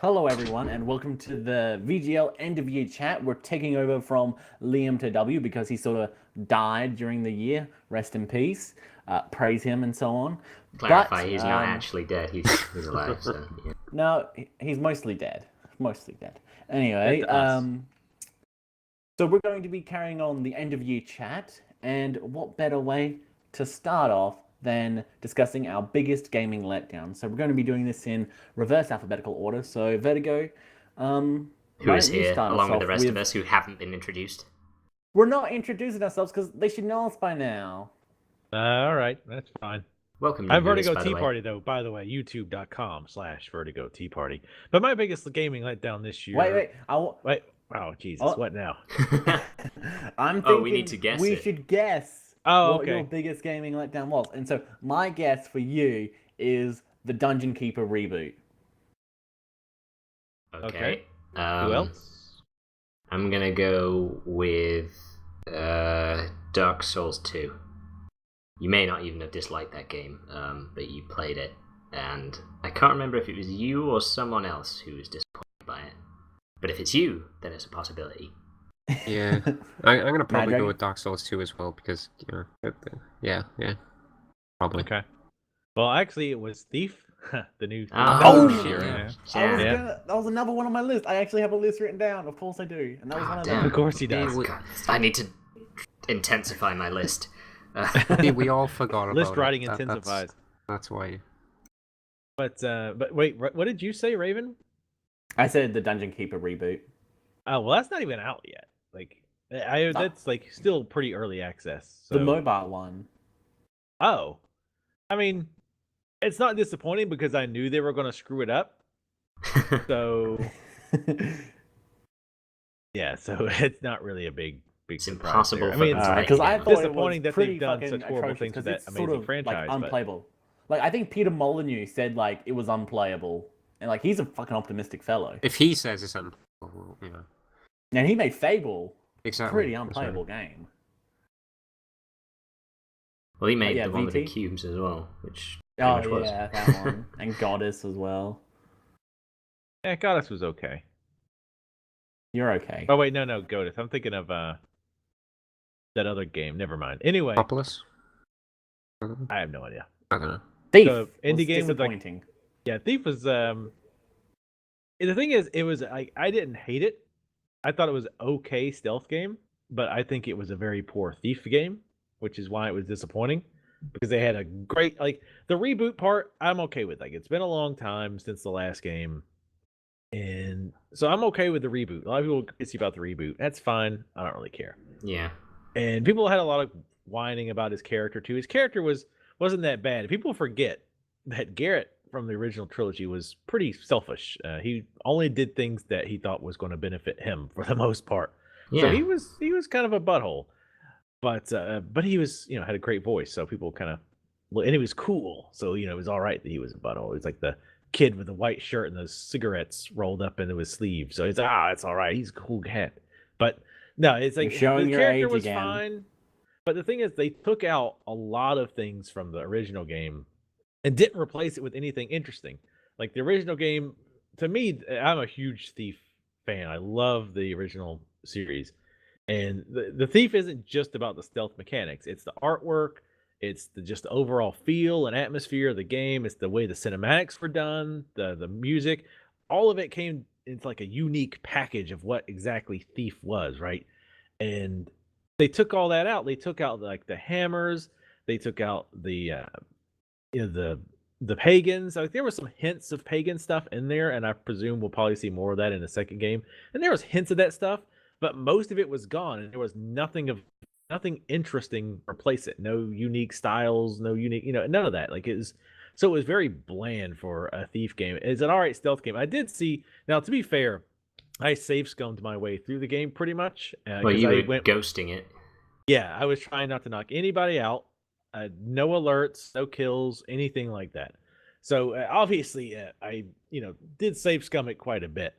Hello, everyone, and welcome to the VGL end of year chat. We're taking over from Liam to W because he sort of died during the year. Rest in peace. Praise him and so on. Clarify, But he's not actually dead. He's alive. So yeah. no, he's mostly dead. Mostly dead. Anyway, Dead to us. so we're going to be carrying on the end of year chat, and what better way to start off than discussing our biggest gaming letdown? So we're going to be doing this in reverse alphabetical order. So Vertigo, Who why is don't you here, start us along with off the rest of us who haven't been introduced? We're not introducing ourselves because they should know us by now. All right, that's fine. Welcome, I'm Lewis, Vertigo by Tea the way. Party, though, by the way, youtube.com/Vertigo Tea Party. But my biggest gaming letdown this year. Wait. Wait. Oh, Jesus. Oh. What now? I'm thinking we need to guess we it. should guess Oh, what okay. your biggest gaming letdown was. And so my guess for you is the Dungeon Keeper reboot. Okay. Who else? I'm gonna go with Dark Souls 2. You may not even have disliked that game, but you played it, and I can't remember if it was you or someone else who was disappointed by it. But if it's you, then it's a possibility. Yeah, I'm gonna probably Dragon? go with Dark Souls 2 as well because yeah, probably. Okay. Well, actually, it was Thief, the new. Oh, this shit, year, yeah. That was another one on my list. I actually have a list written down. Of course I do. And that was one of damn. them. Of course he does. God, I need to intensify my list. We all forgot about List it. writing That's- intensifies. That's why. But wait, what did you say, Raven? I said the Dungeon Keeper reboot. Oh, well, that's not even out yet. Like, that's like still pretty early access. So. The mobile one. Oh, I mean, it's not disappointing because I knew they were going to screw it up. So yeah, so it's not really a big It's surprise impossible there. for I mean, them to make because I it. thought disappointing it that was pretty they've done fucking such horrible atrocious things to 'cause that it's amazing sort of, franchise, like, but- unplayable. Like, I think Peter Molyneux said like it was unplayable, and like he's a fucking optimistic fellow. If he says it's unplayable, And he made Fable exactly. pretty that's right. unplayable game. Well, he made yeah, the one with the VT? cubes as well, which pretty Oh much was. yeah, that one, and Goddess as well. Yeah, Goddess was okay. You're okay. Oh wait, no, Goddess. I'm thinking of that other game. Never mind. Anyway, Metropolis? I have no idea. I don't know. Thief. So, indie was game with, like, disappointing. Yeah, Thief was the thing is, it was like I didn't hate it. I thought it was okay stealth game, but I think it was a very poor Thief game, which is why it was disappointing. Because they had a great, like, the reboot part, I'm okay with. Like, it's been a long time since the last game, and so I'm okay with the reboot. A lot of people get about the reboot. That's fine. I don't really care. Yeah. And people had a lot of whining about his character too. His character wasn't that bad. People forget that Garrett from the original trilogy was pretty selfish. He only did things that he thought was going to benefit him for the most part. Yeah. So he was kind of a butthole, but he was, had a great voice. So people kind of, and he was cool. So it was all right that he was a butthole. It was like the kid with the white shirt and those cigarettes rolled up into his sleeve. So it's it's all right. He's a cool cat. But no, it's like You're showing the your character age was again. fine. But the thing is, they took out a lot of things from the original game and didn't replace it with anything interesting. Like the original game, to me, I'm a huge Thief fan. I love the original series. And the Thief isn't just about the stealth mechanics. It's the artwork. It's just the overall feel and atmosphere of the game. It's the way the cinematics were done, the music. All of it came into like a unique package of what exactly Thief was, right? And they took all that out. They took out like the hammers. They took out the the pagans. Like there were some hints of pagan stuff in there, and I presume we'll probably see more of that in the second game. And there was hints of that stuff, but most of it was gone, and there was nothing interesting to replace it. No unique styles, no unique, none of that. Like it was very bland for a Thief game. It's an alright stealth game. I did see, now to be fair, I safe scummed my way through the game pretty much. Well, you were ghosting it. Yeah, I was trying not to knock anybody out. No alerts, no kills, anything like that. So obviously, I did safe scum it quite a bit.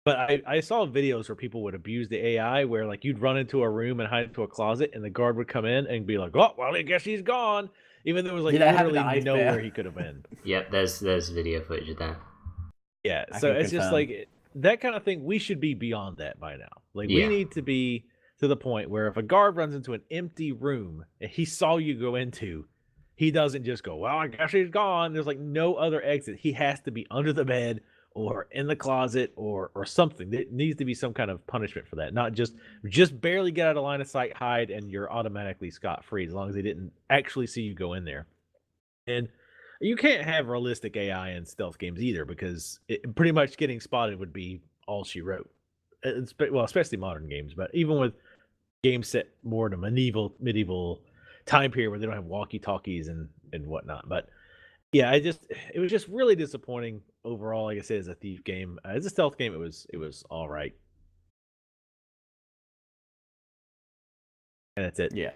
But I saw videos where people would abuse the AI, where like you'd run into a room and hide into a closet, and the guard would come in and be like, "Oh, well, I guess he's gone," even though it was like Yeah, that happened to literally Ice nowhere Bear. he could have been. Yep, there's video footage of that. Yeah, I so can it's just confirm. like that kind of thing. We should be beyond that by now. Like we Yeah. need to be to the point where if a guard runs into an empty room and he saw you go into, he doesn't just go, "Well, I guess he's gone." There's like no other exit. He has to be under the bed or in the closet or something. There needs to be some kind of punishment for that. Not just barely get out of line of sight, hide, and you're automatically scot free as long as they didn't actually see you go in there. And you can't have realistic AI in stealth games either because pretty much getting spotted would be all she wrote. Well, especially modern games, but even with games set more in a medieval time period where they don't have walkie talkies and whatnot. But yeah, it was just really disappointing overall. Like I said, as a thief game, as a stealth game, it was all right, and that's it. Yeah.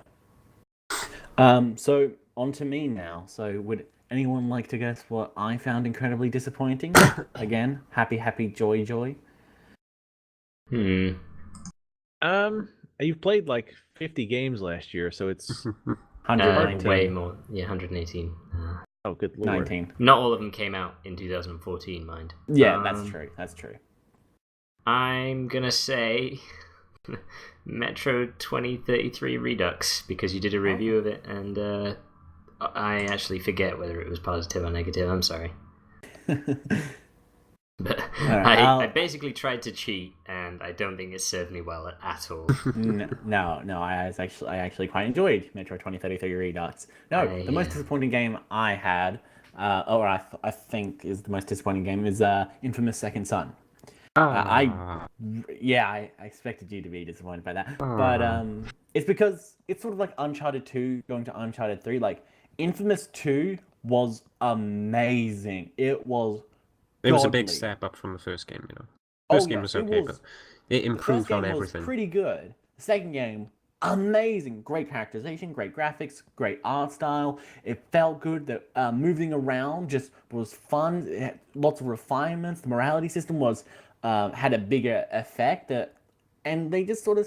So on to me now. So would anyone like to guess what I found incredibly disappointing? Again, happy, joy. You've played like 50 games last year, so it's 119. Way more. Yeah, 118. oh good lord. 19. Not all of them came out in 2014, mind. Yeah, that's true. That's true. I'm gonna say Metro 2033 Redux because you did a review of it, and I actually forget whether it was positive or negative. I'm sorry. But right, I basically tried to cheat, and I don't think it served me well at all. No, I actually quite enjoyed Metro 2033 Redux. No, the most disappointing game I had, or I think is the most disappointing game, is Infamous Second Son. I expected you to be disappointed by that, but it's because it's sort of like Uncharted 2 going to Uncharted 3. Like Infamous 2 was amazing. It was a big godly. step up from the first game, you know. First game was okay, but it improved on everything. Was pretty good. The second game, amazing. Great characterization, great graphics, great art style. It felt good. The moving around just was fun. It had lots of refinements. The morality system was had a bigger effect, and they just sort of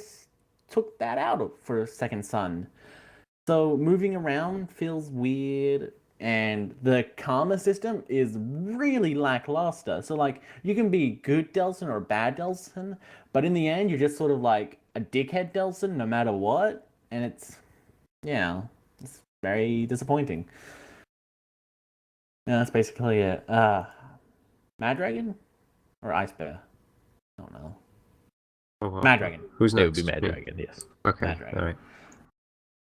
took that out for Second Son. So moving around feels weird. And the karma system is really lackluster. So, like, you can be good Delsin or bad Delsin, but in the end, you're just sort of like a dickhead Delsin no matter what. And it's very disappointing. Yeah, that's basically it. Mad Dragon? Or Ice Bear? I don't know. Mad Dragon. Who's It next? would be Mad Dragon, yes. Okay, Mad Dragon. all right.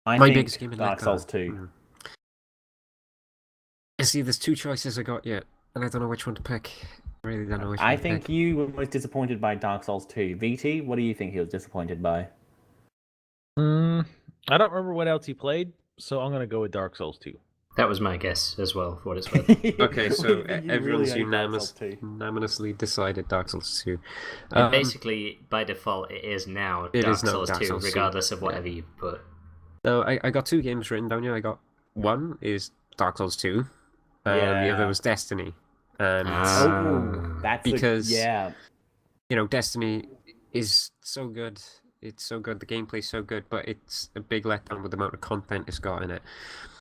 I My think biggest game in Dark that Souls car. 2. See, there's two choices I got yet, and I don't know which one to pick. I really don't know which one I to think pick. you were most disappointed by Dark Souls 2. VT, what do you think he was disappointed by? I don't remember what else he played, so I'm gonna go with Dark Souls 2. That was my guess as well, for what it's worth. Okay, so everyone's hate Dark Souls 2. unanimously decided Dark Souls 2. And basically, by default, it is now Dark Souls 2, regardless of whatever you put. No, I got two games written down here. I got one is Dark Souls 2, and the other was Destiny. And That's because you know, Destiny is so good. It's so good. The gameplay's so good, but it's a big letdown with the amount of content it's got in it.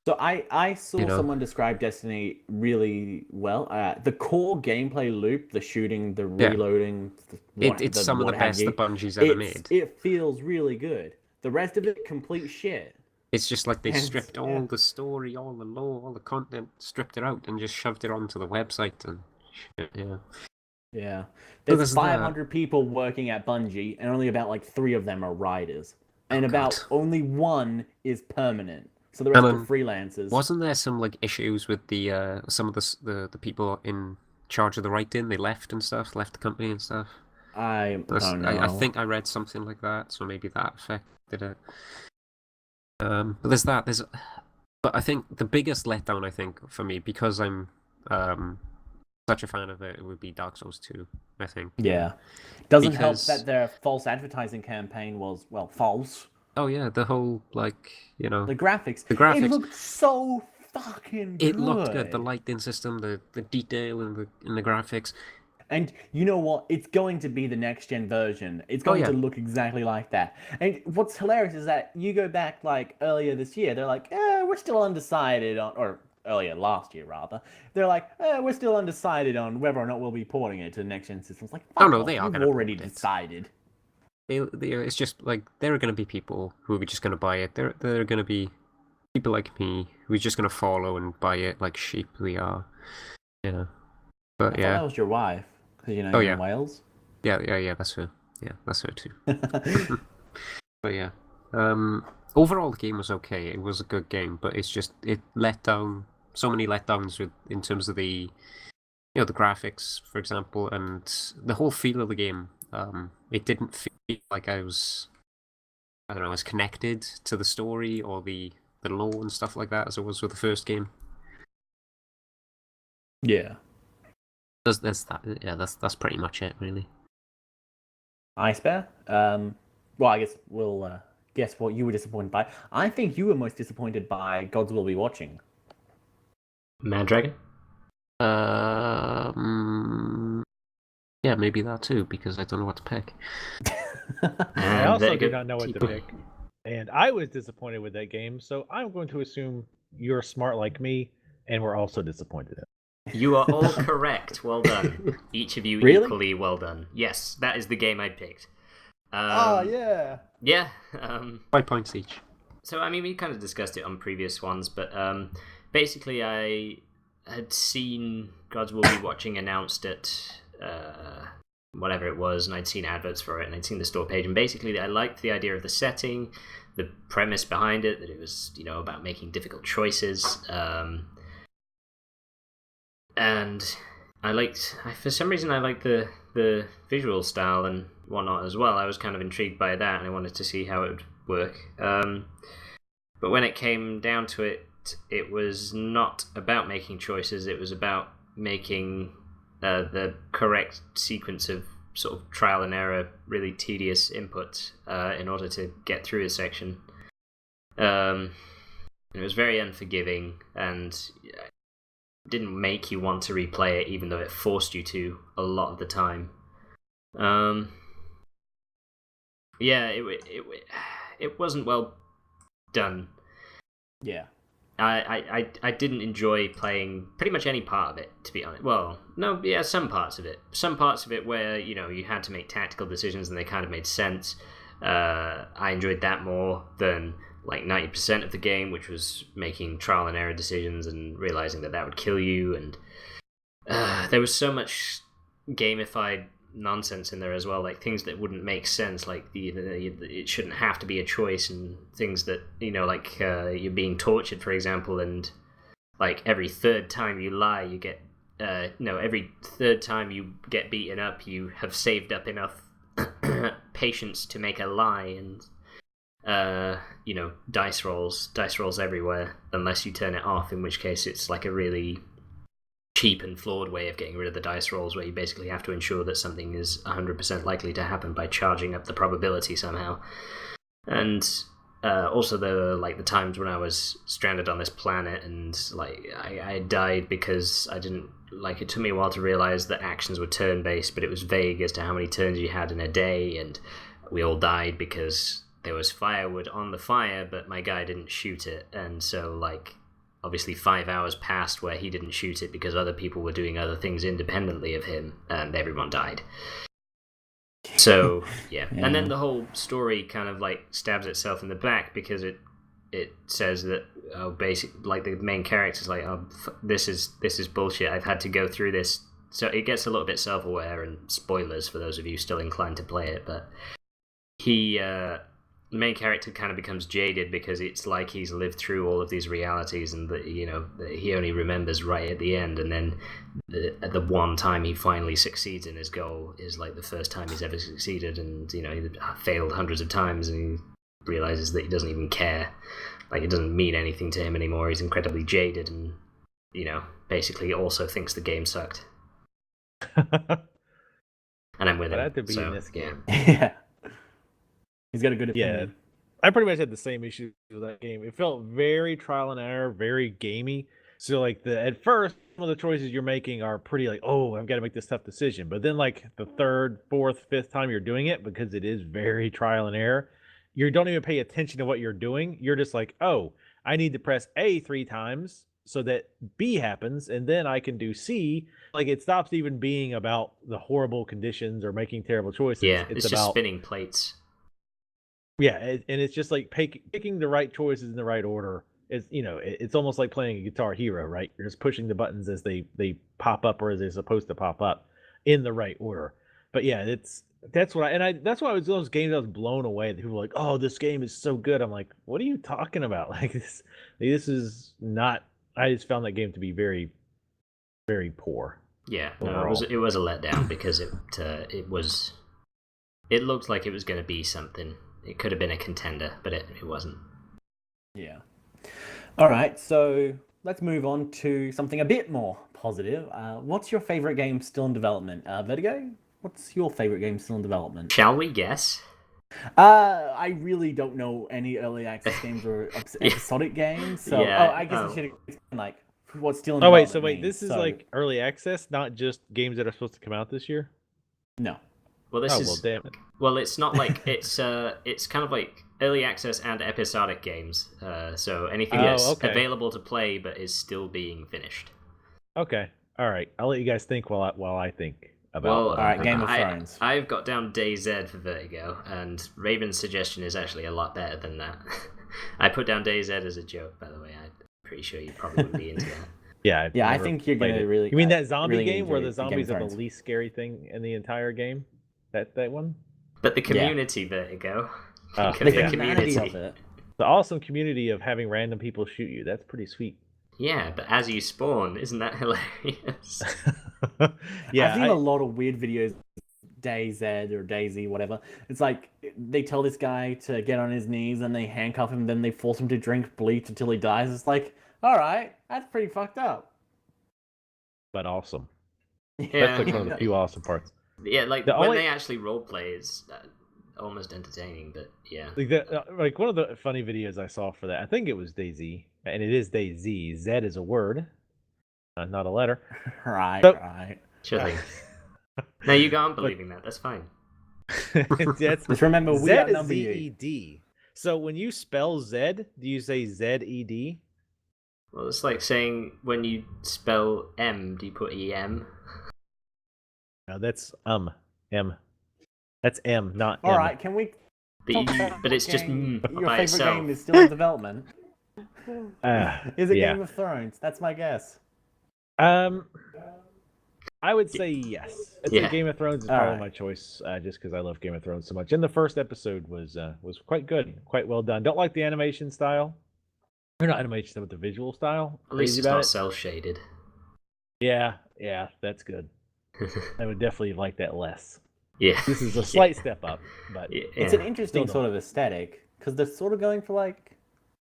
So I saw someone describe Destiny really well. The core gameplay loop, the shooting, the reloading, it's some of the best that Bungie's ever made. It feels really good. The rest of it, complete shit. It's just like they stripped all the story, all the lore, all the content, stripped it out and just shoved it onto the website and shit, yeah. Yeah. So There's 500 people working at Bungie, and only about like 3 of them are writers. And only 1 is permanent. So the rest are freelancers. Wasn't there some like issues with the some of the people in charge of the writing? They left and stuff, left the company and stuff. I don't know. I think I read something like that, so maybe that affected it. But there's that. But I think the biggest letdown, I think, for me, because I'm such a fan of it, it would be Dark Souls 2, I think. Yeah. Doesn't help that their false advertising campaign was, well, false. Oh yeah, the whole, like, you know... The graphics. The graphics. It looked so fucking good. It looked good. The lighting system, the detail in the graphics. And you know what? It's going to be the next-gen version. It's going to look exactly like that. And what's hilarious is that you go back, like, earlier this year, they're like, we're still undecided on... Or earlier last year rather. They're like, we're still undecided on whether or not we'll be porting it to next gen systems. Like, Oh, fuck no, off, they are you've gonna already port it. decided. It's just like there are going to be people who are just going to buy it. There are going to be people like me who are just going to follow and buy it like sheep we are, you know. I But thought yeah, that was your wife, because Oh, you're yeah. in Wales. yeah, that's her. Yeah, that's her too. But yeah, overall the game was okay. It was a good game, but it let down so many letdowns in terms of the the graphics, for example, and the whole feel of the game. It didn't feel like I don't know, as connected to the story or the lore and stuff like that as it was with the first game. Yeah. There's that. Yeah, that's pretty much it, really. Ice Bear? Well, I guess we'll guess what you were disappointed by. I think you were most disappointed by Gods Will Be Watching. Mad Dragon? Yeah, maybe that too, because I don't know what to pick. I also there you do go. not know what to Keep- pick. And I was disappointed with that game, so I'm going to assume you're smart like me, and we're also disappointed. You are all correct. Well done. Each of you Really? equally well done. Yes, that is the game I picked. yeah. Yeah. 5 points each. So, I mean, we kind of discussed it on previous ones, but basically I had seen Gods Will Be Watching announced at whatever it was, and I'd seen adverts for it, and I'd seen the store page, and basically I liked the idea of the setting, the premise behind it, that it was, about making difficult choices, and for some reason I liked the visual style and whatnot as well. I was kind of intrigued by that, and I wanted to see how it would work. But when it came down to it, it was not about making choices. It was about making the correct sequence of sort of trial and error, really tedious input in order to get through a section. And it was very unforgiving, and didn't make you want to replay it, even though it forced you to a lot of the time. Yeah, it wasn't well done. Yeah. I didn't enjoy playing pretty much any part of it, to be honest. Well, no, yeah, some parts of it. Some parts of it where, you had to make tactical decisions and they kind of made sense. I enjoyed that more than like 90% of the game, which was making trial and error decisions and realizing that would kill you. And there was so much gamified nonsense in there as well, like things that wouldn't make sense, like it shouldn't have to be a choice, and things that like you're being tortured, for example, and like every third time you lie, you get every third time you get beaten up, you have saved up enough patience to make a lie, and dice rolls everywhere unless you turn it off, in which case it's like a really cheap and flawed way of getting rid of the dice rolls, where you basically have to ensure that something is 100% likely to happen by charging up the probability somehow. And also the times when I was stranded on this planet and like I died because I didn't, like, it took me a while to realize that actions were turn-based, but it was vague as to how many turns you had in a day, and we all died because there was firewood on the fire, but my guy didn't shoot it, and so like obviously 5 hours passed where he didn't shoot it because other people were doing other things independently of him, and everyone died. So yeah. And then the whole story kind of like stabs itself in the back, because it says that like the main character's like, this is bullshit, I've had to go through this. So it gets a little bit self-aware, and spoilers for those of you still inclined to play it, but the main character kind of becomes jaded because it's like he's lived through all of these realities, and that he only remembers right at the end, and then the one time he finally succeeds in his goal is like the first time he's ever succeeded, and he failed hundreds of times, and he realizes that he doesn't even care, like it doesn't mean anything to him anymore. He's incredibly jaded, and basically also thinks the game sucked. And I'm with him. But I had to be so, in this game. Yeah. He's got a good opinion. I pretty much had the same issue with that game. It felt very trial and error, very gamey. So like at first, some of the choices you're making are pretty like, oh, I've got to make this tough decision. But then like the third, fourth, fifth time you're doing it, because it is very trial and error, you don't even pay attention to what you're doing. You're just like, oh, I need to press A 3 times so that B happens, and then I can do C. Like it stops even being about the horrible conditions or making terrible choices. Yeah, it's just about spinning plates. yeah, and it's just like picking the right choices in the right order. It's it's almost like playing a Guitar Hero, right? You're just pushing the buttons as they pop up or as they're supposed to pop up in the right order. But yeah, that's why it was those games I was blown away. That people were like, "Oh, this game is so good." I'm like, "What are you talking about? Like this is not." I just found that game to be very, very poor. Yeah, no, overall. it was a letdown because it looked like it was going to be something. It could have been a contender, but it wasn't. Yeah. All right, so let's move on to something a bit more positive. What's your favorite game still in development? Vertigo? What's your favorite game still in development? Shall we guess? I really don't know any early access games or episodic games. So, Yeah, I guess I should explain, like, what's still in Oh wait, development so wait, means. this is So, like early access, not just games that are supposed to come out this year. no. Well, this Oh is well, damn it. well, it's not like it's kind of like early access and episodic games. So anything Oh, that's okay. available to play but is still being finished. Okay, all right. I'll let you guys think while I think about. Well, what all right, I'm Game of thinking. Thrones. I've got down DayZ for Vertigo, and Raven's suggestion is actually a lot better than that. I put down DayZ as a joke, by the way. I'm pretty sure you probably wouldn't be into that. Yeah, I've Yeah, I never think you're played gonna it. really. You mean that zombie really game where enjoy the Game of zombies are the Thrones. least scary thing in the entire game? That one. But the community Vertigo. Oh, Think of The yeah. humanity of it. The awesome community of having random people shoot you. That's pretty sweet. Yeah, but as you spawn, isn't that hilarious? Yeah, I've seen a lot of weird videos, DayZ or Daisy, whatever. It's like they tell this guy to get on his knees and they handcuff him, then they force him to drink bleach until he dies. It's like, all right, that's pretty fucked up. but awesome. Yeah. That's like one of the few awesome parts. Yeah, like The when only- they actually roleplay is almost entertaining, but yeah. Like one of the funny videos I saw for that, I think it was DayZ, and it is DayZ. Z is a word, not a letter. Right, So- right. Sure thing. No, you go on believing that. That's fine. That's Just remember, we Z is outnumber you. ZED. So when you spell Z, do you say ZED? Well, it's like saying when you spell M, do you put EM? No, that's M. That's M, not All M. right, can we? But, talk about but it's just game- by your favorite itself. game is still in development. Is it yeah. Game of Thrones? That's my guess. I would say yes. I'd Yeah. say Game of Thrones is All probably right. my choice, just because I love Game of Thrones so much. And the first episode was quite good, quite well done. Don't like the animation style, or not animation, but the visual style. At least Crazy it's about not it. cell shaded. Yeah, that's good. I would definitely like that less. Yeah. This is a slight step up, but Yeah. It's an interesting Still sort of aesthetic because they're sort of going for like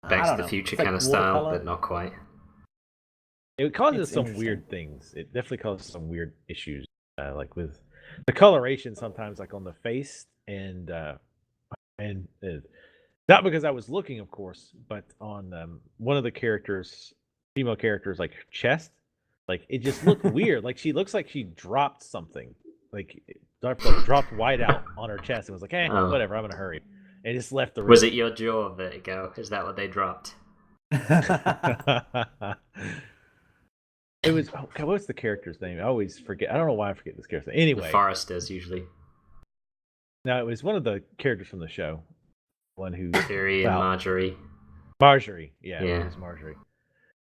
I Back to don't the know, Future it's like kind of style, watercolor. but not quite. it causes It's some interesting. weird things. It definitely causes some weird issues, like with the coloration sometimes, like on the face and not because I was looking, of course, but on one of the characters, female characters, like chest, like it just looked weird. Like she looks like she dropped something, like dropped white out on her chest. And was like, Oh. whatever, I'm gonna hurry, and just left the room. Was it your jaw, Vertigo? Is that what they dropped? It was. Oh, God, what's the character's name? I always forget. I don't know why I forget this character's name. The Anyway, Foresters, usually. no, it was one of the characters from the show. One who Tyrion, Well, Marjorie. Marjorie. Yeah, Yeah. it was Marjorie.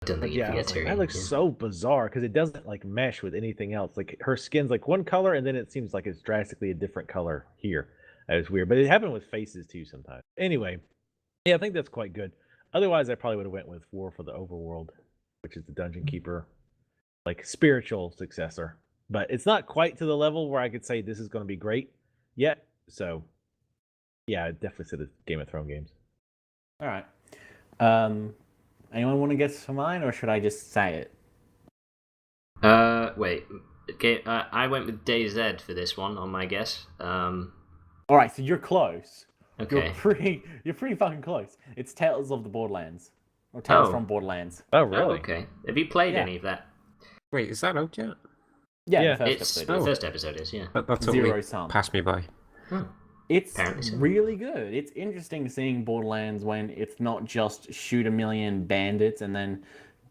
I don't But think you yeah, I forget was like, Tyrion. that looks yeah. so bizarre because it doesn't like mesh with anything else. Like her skin's like one color, and then it seems like it's drastically a different color here. That was weird, but it happened with faces too sometimes. Anyway, yeah, I think that's quite good. Otherwise, I probably would have went with War for the Overworld, which is the Dungeon Keeper, like spiritual successor. But it's not quite to the level where I could say this is going to be great yet. So, yeah, I definitely said it's Game of Thrones games. All right. Anyone want to guess for mine, or should I just say it? Wait. Okay, I went with DayZ for this one on my guess. All right, so you're close. Okay. You're pretty fucking close. It's Tales of the Borderlands, or Tales Oh. from Borderlands. Oh, Oh, really? okay. Have you played Yeah. any of that? Wait, is that out yet? Yeah, Yeah. the first It's episode. the Oh. first episode is, yeah. That Zero totally sum. passed me by. Hmm. It's Apparently so. really good. It's interesting seeing Borderlands when it's not just shoot a million bandits and then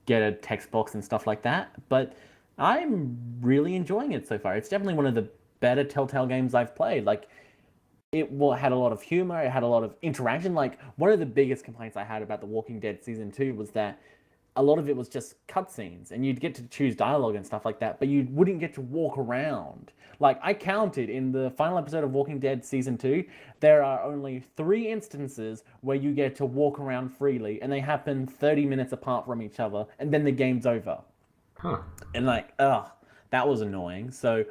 get a text box and stuff like that. But I'm really enjoying it so far. It's definitely one of the better Telltale games I've played. Like, had a lot of humor, it had a lot of interaction. Like, one of the biggest complaints I had about The Walking Dead Season 2 was that a lot of it was just cutscenes, and you'd get to choose dialogue and stuff like that, but you wouldn't get to walk around. Like, I counted in the final episode of Walking Dead Season 2, there are only 3 instances where you get to walk around freely, and they happen 30 minutes apart from each other, and then the game's over. Huh. And like, that was annoying. So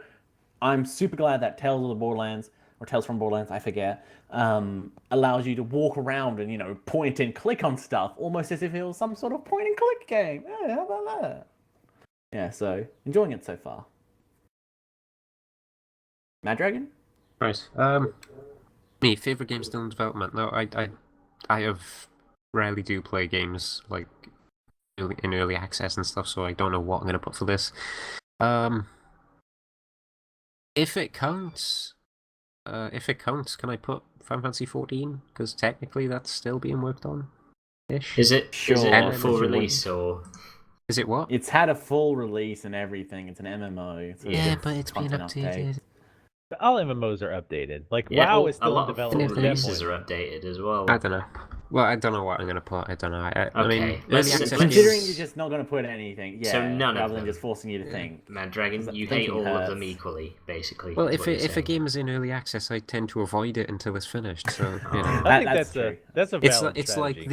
I'm super glad that Tales of the Borderlands, or Tales from Borderlands, I forget, allows you to walk around and, point and click on stuff, almost as if it was some sort of point and click game. Yeah, how about that? Yeah, so enjoying it so far. Mad Dragon? Right. Me, favorite game still in development. No, I have rarely do play games like in early access and stuff, so I don't know what I'm gonna put for this. If it counts, can I put Final Fantasy 14? Because technically that's still being worked on. Ish. Is it Sure. a full release or? Is it what? It's had a full release and everything. It's an MMO. So Yeah, there's but it's been content updated. But all MMOs are updated. Like Yeah, WoW well, is a still in lot of development. full at that releases point. are updated as well. I don't know. Well, I don't know what I'm gonna put. I don't know. I mean, Okay, early let's- access Considering games- you're just not going to put anything, yeah, So none of rather than them. just forcing you to think. Mad Dragon, Because you thinking hate all of them hurts. equally, basically. Well, is if what you're if a saying. game is in early access, I tend to avoid it until it's finished. So you know. Oh. I think That's that's true. that's a It's valid it's strategy. like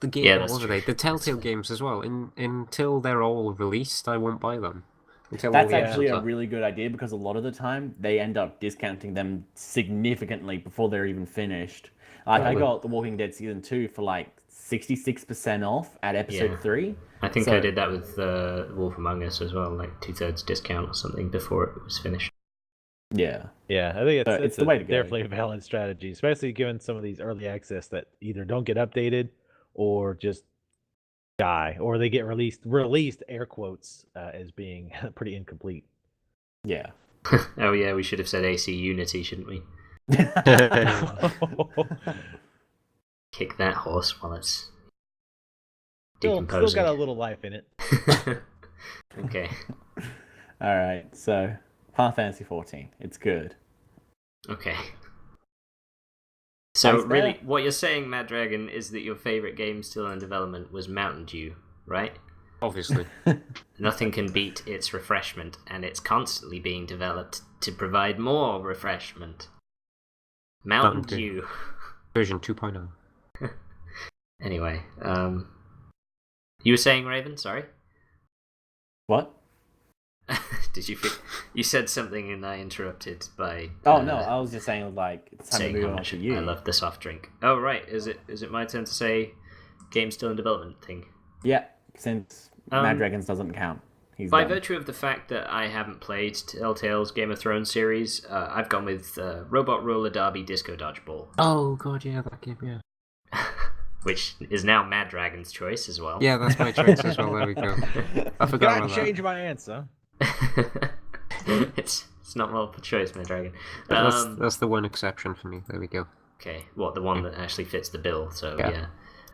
the game. Yeah, what that's were true. they? The Telltale games as well. Until they're all released, I won't buy them. Until That's all the actually a episodes are- really good idea because a lot of the time they end up discounting them significantly before they're even finished. Like, I Really? got The Walking Dead Season 2 for like 66% off at episode Yeah. 3. I think So- I did that with Wolf Among Us as well, like 2/3 discount or something before it was finished. Yeah. Yeah, I think So it's the way to go. definitely a valid strategy, especially given some of these early access that either don't get updated or just die, or they get released air quotes as being pretty incomplete. Yeah. Oh yeah, we should have said AC Unity, shouldn't we? Kick that horse while it's Still decomposing. got a little life in it. Okay. All right. So, Final Fantasy 14. It's good. Okay. So Thanks, really, Bear. what you're saying, Mad Dragon, is that your favorite game still in development was Mountain Dew, right? Obviously. Nothing can beat its refreshment, and it's constantly being developed to provide more refreshment. Mountain Mountain Dew. Dew. Version 2.0. Anyway, you were saying, Raven? Sorry. What? Did you? You said something, and I interrupted by. Oh, no. I was just saying, like, it's time to saying move how on much to you. I love the soft drink. Oh right, is it my turn to say game still in development thing? Yeah, since Mad Um, Dragons doesn't count. He's By done. virtue of the fact that I haven't played Telltale's Game of Thrones series, I've gone with Robot Roller Derby Disco Dodgeball, Oh god, yeah, that game, yeah. which is now Mad Dragon's choice as well. Yeah, that's my choice as well. There we go. I forgot Can I about change my answer? it's not multiple choice, Mad Dragon. that. That's the one exception for me. There we go. Okay, what, the one that actually fits the bill? So Yeah.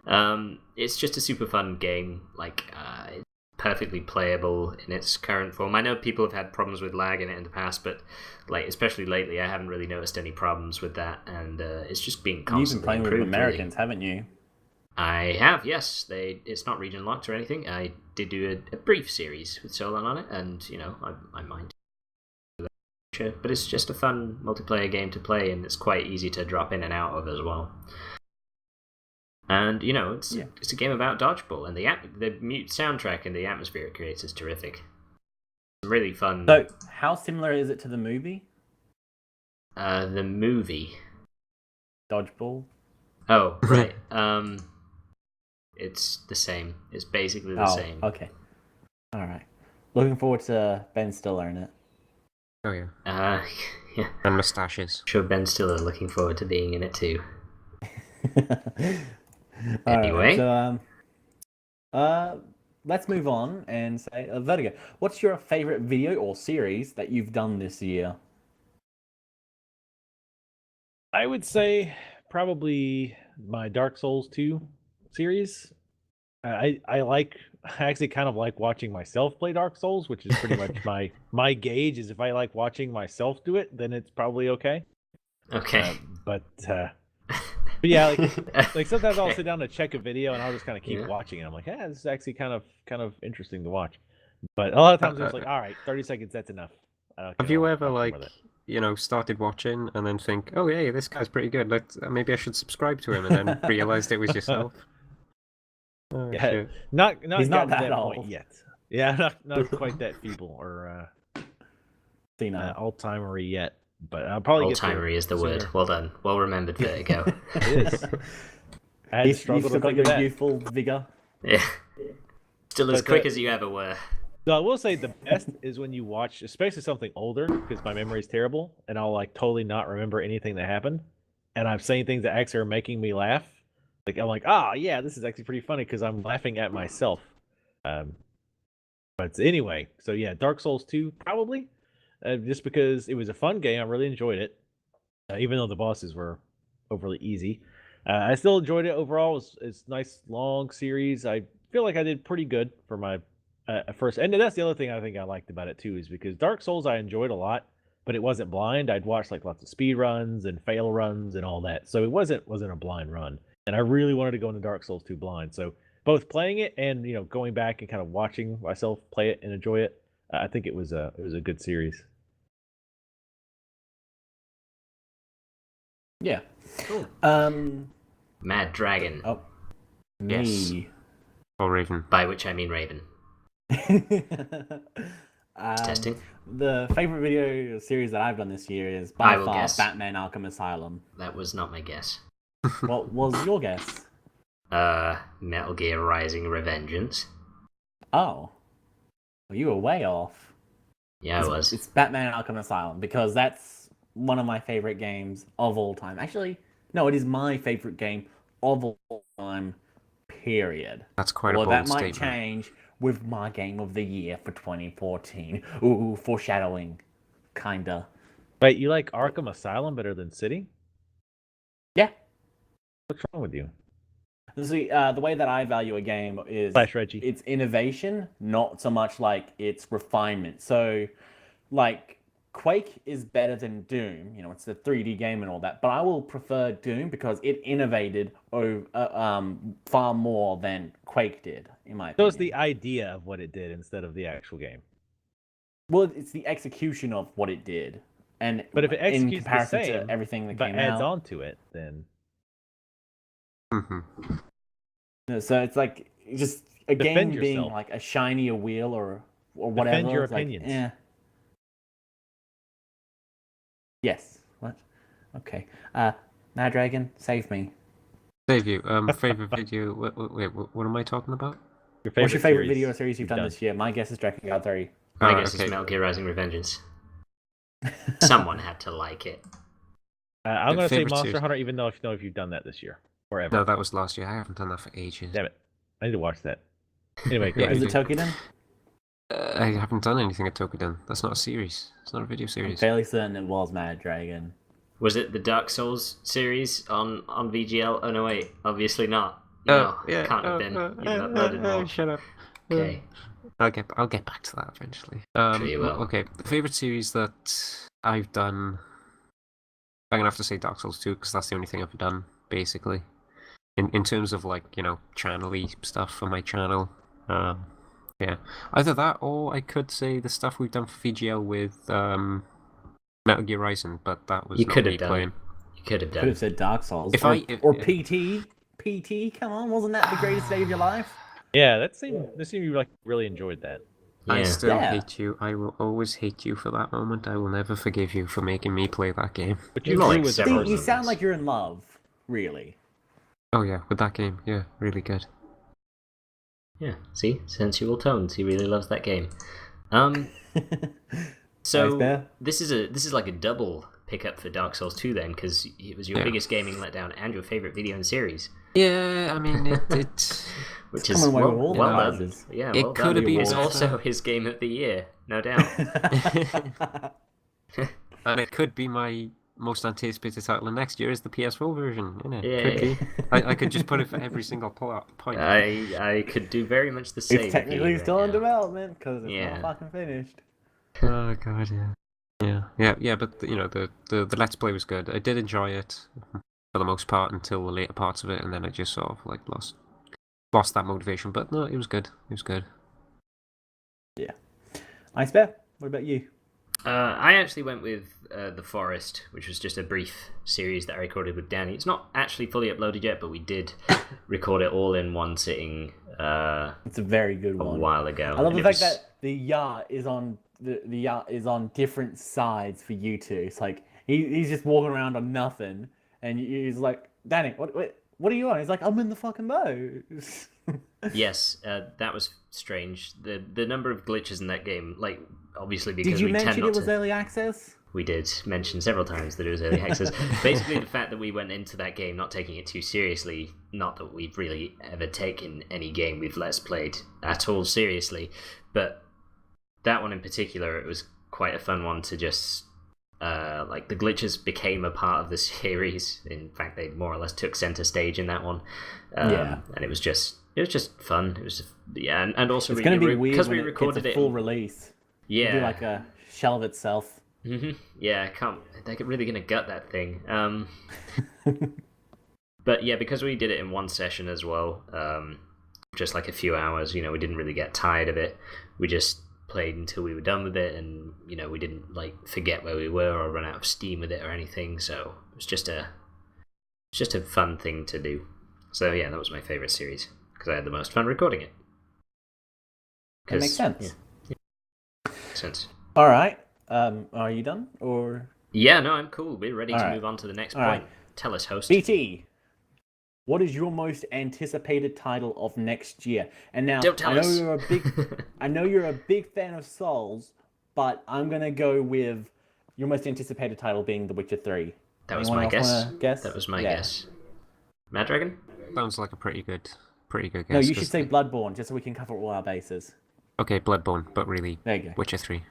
yeah, it's just a super fun game. Like, it's perfectly playable in its current form. I know people have had problems with lag in it in the past, but like especially lately, I haven't really noticed any problems with that, and it's just been You've constantly been playing with improved, really. Americans, haven't you? I have, yes. It's not region locked or anything. I did do a brief series with Solon on it, and you know, I mind. But it's just a fun multiplayer game to play, and it's quite easy to drop in and out of as well. And you know, it's a game about dodgeball, and the mute soundtrack and the atmosphere it creates is terrific. Really fun. So, how similar is it to the movie? The movie. Dodgeball? Oh, right. It's the same. It's basically the Oh, same. okay. Alright. Looking forward to Ben Stiller in it. Oh yeah. Yeah. And mustaches. I'm sure Ben Stiller looking forward to being in it too. Alright, so, let's move on and say, Vertigo, what's your favorite video or series that you've done this year? I would say probably my Dark Souls 2 series. I like I actually kind of like watching myself play Dark Souls, which is pretty much my gauge. Is if I like watching myself do it, then it's probably okay. Okay. But yeah, like sometimes I'll Okay. sit down to check a video and I'll just kind of keep Yeah. watching it. I'm like, yeah, this is actually kind of interesting to watch. But a lot of times it's like, all right, 30 seconds, that's enough. Have you ever I'll come like with it. started watching and then think, oh yeah, this guy's pretty good. Maybe I should subscribe to him, and then realized it was yourself? Oh, Yeah. shit. Not He's not gotten to that point old. yet. Yeah, not quite that feeble or Senile. Alzheimer yet. But I'll probably Old get there timery is the sooner. word. Well done. Well remembered, Vertigo. It is. I had to You've struggle still to got think your of that. youthful vigor. Yeah. Still as But, quick as you ever were. So I will say the best is when you watch, especially something older, because my memory is terrible, and I'll like totally not remember anything that happened, and I'm saying things that actually are making me laugh. Like I'm like, yeah, this is actually pretty funny because I'm laughing at myself. But anyway, so yeah, Dark Souls 2 probably, just because it was a fun game. I really enjoyed it, even though the bosses were overly easy. I still enjoyed it overall. It's a nice long series. I feel like I did pretty good for my first, and that's the other thing I think I liked about it too, is because Dark Souls I enjoyed a lot, but it wasn't blind. I'd watched like lots of speed runs and fail runs and all that, so it wasn't a blind run. And I really wanted to go into Dark Souls 2 blind. So both playing it and going back and kind of watching myself play it and enjoy it, I think it was a good series. Yeah. Cool. Um. Mad Dragon. Oh. Yes. Me. Or Raven. By which I mean Raven. Testing. The favorite video series that I've done this year is I by will far guess. Batman Arkham Asylum. That was not my guess. What was your guess? Metal Gear Rising Revengeance. Oh. Well, you were way off. Yeah, I was. It's Batman Arkham Asylum because that's one of my favorite games of all time. Actually, no, it is my favorite game of all time, period. That's quite a Well, bold that might statement. change with my game of the year for 2014. Ooh, foreshadowing. Kinda. Wait, you like Arkham Asylum better than City? Yeah. What's wrong with you? See, the way that I value a game is Flash Reggie. its innovation, not so much like its refinement. So, like, Quake is better than Doom. It's a 3D game and all that. But I will prefer Doom because it innovated far more than Quake did, in my So opinion. it's the idea of what it did instead of the actual game. Well, it's the execution of what it did. And But if it in executes the comparison same, to everything that but came adds out. on to it, then Mhm. So it's like just a Defend game being yourself. like a shinier wheel or whatever. Defend your it's like, opinions. eh. Yes. What? Okay. Mad Dragon, save me. Save you. Favorite video. Wait, what am I talking about? your What's your favorite series video series you've done this year? My guess is Dragon Guard 3. My Oh, guess okay. is Metal Gear Rising Revengeance. Someone had to like it. I'm gonna say Favorite Monster series. Hunter, even though if you've done that this year or ever. No, that was last year. I haven't done that for ages. Damn it, I need to watch that. Anyway, go Yeah, ahead. Is you it Tokiden? I haven't done anything at Tokiden. That's not a series. It's not a video I'm series. fairly certain it was Mad Dragon. Was it the Dark Souls series on VGL? Oh no, wait. Obviously not. No, yeah. can't have been. You've uploaded more. Shut up. Okay. I'll get back to that eventually. Sure you will. Okay, the favorite series that I've done. I'm gonna have to say Dark Souls 2 because that's the only thing I've done basically. In terms of like channel-y stuff for my channel. Yeah, either that or I could say the stuff we've done for VGL with Metal Gear Rising, but that was You not could me have done. playing. You could have Could done. have said Dark Souls. If or, I- if- or if- PT. PT, come on, wasn't that the greatest day of your life? Yeah, that seemed you like really enjoyed that. Yeah. I still Yeah. hate you. I will always hate you for that moment. I will never forgive you for making me play that game. But You you like grew with the several See, you person. sound like you're in love, really. Oh yeah, with that game, yeah, really good. Yeah. See, sensual tones. He really loves that game. So Nice, Bear. this is like a double pickup for Dark Souls 2 then, because it was your Yeah. biggest gaming letdown and your favorite video in series, Yeah, I mean it which It's is coming away well, with all the well done. prizes. Yeah, It well could done. have been It's better. also his game of the year, no doubt. and it could be my most anticipated title of next year is the PS4 version, isn't it? Yeah. Could be. I could just put it for every single point. I could do very much the same. It's technically still in development because it's Yeah. not fucking finished. Oh god, yeah. But the Let's Play was good. I did enjoy it for the most part until the later parts of it, and then I just sort of like lost that motivation. But no, it was good. It was good. Ice Bear, what about you? I actually went with The Forest, which was just a brief series that I recorded with Danny. It's not actually fully uploaded yet, but we did record it all in one sitting It's a very good a one. while ago. I love and the it fact was- that the yacht is on the yacht is on different sides for you two. It's like he's just walking around on nothing, and he's like, Danny, what are you on? He's like, I'm in the fucking boat. Yes, that was strange. The number of glitches in that game, like obviously because Did you we tend mention not it was to. early access? We did mention several times that it was early access. Basically, the fact that we went into that game not taking it too seriously, not that we've really ever taken any game we've Let's Played at all seriously, but that one in particular, it was quite a fun one to just, like, the glitches became a part of the series. In fact, they more or less took center stage in that one. Yeah. And it was just fun. It was, yeah, and also It's going to be weird because when we it gets recorded a it. full release. Yeah. It'll be like a shell of itself. Yeah, I can't. They're really gonna gut that thing. But yeah, because we did it in one session as well, just like a few hours. We didn't really get tired of it. We just played until we were done with it, and we didn't like forget where we were or run out of steam with it or anything. So it was just a fun thing to do. So yeah, that was my favorite series because I had the most fun recording it. That makes sense. Yeah, makes sense. All right. Are you done or? Yeah, no, I'm cool. We're ready to All right. move on to the next All point. right. Tell us, host. BT, what is your most anticipated title of next year? And now Don't tell I know us. you're a big fan of Souls, but I'm gonna go with your most anticipated title being The Witcher 3. That was Anyone my else guess. wanna guess? That was my Yeah. guess. Mad Dragon? Sounds like a pretty good guess. No, you should 'cause- say Bloodborne, just so we can cover all our bases. Okay, Bloodborne, but really There you go. Witcher 3.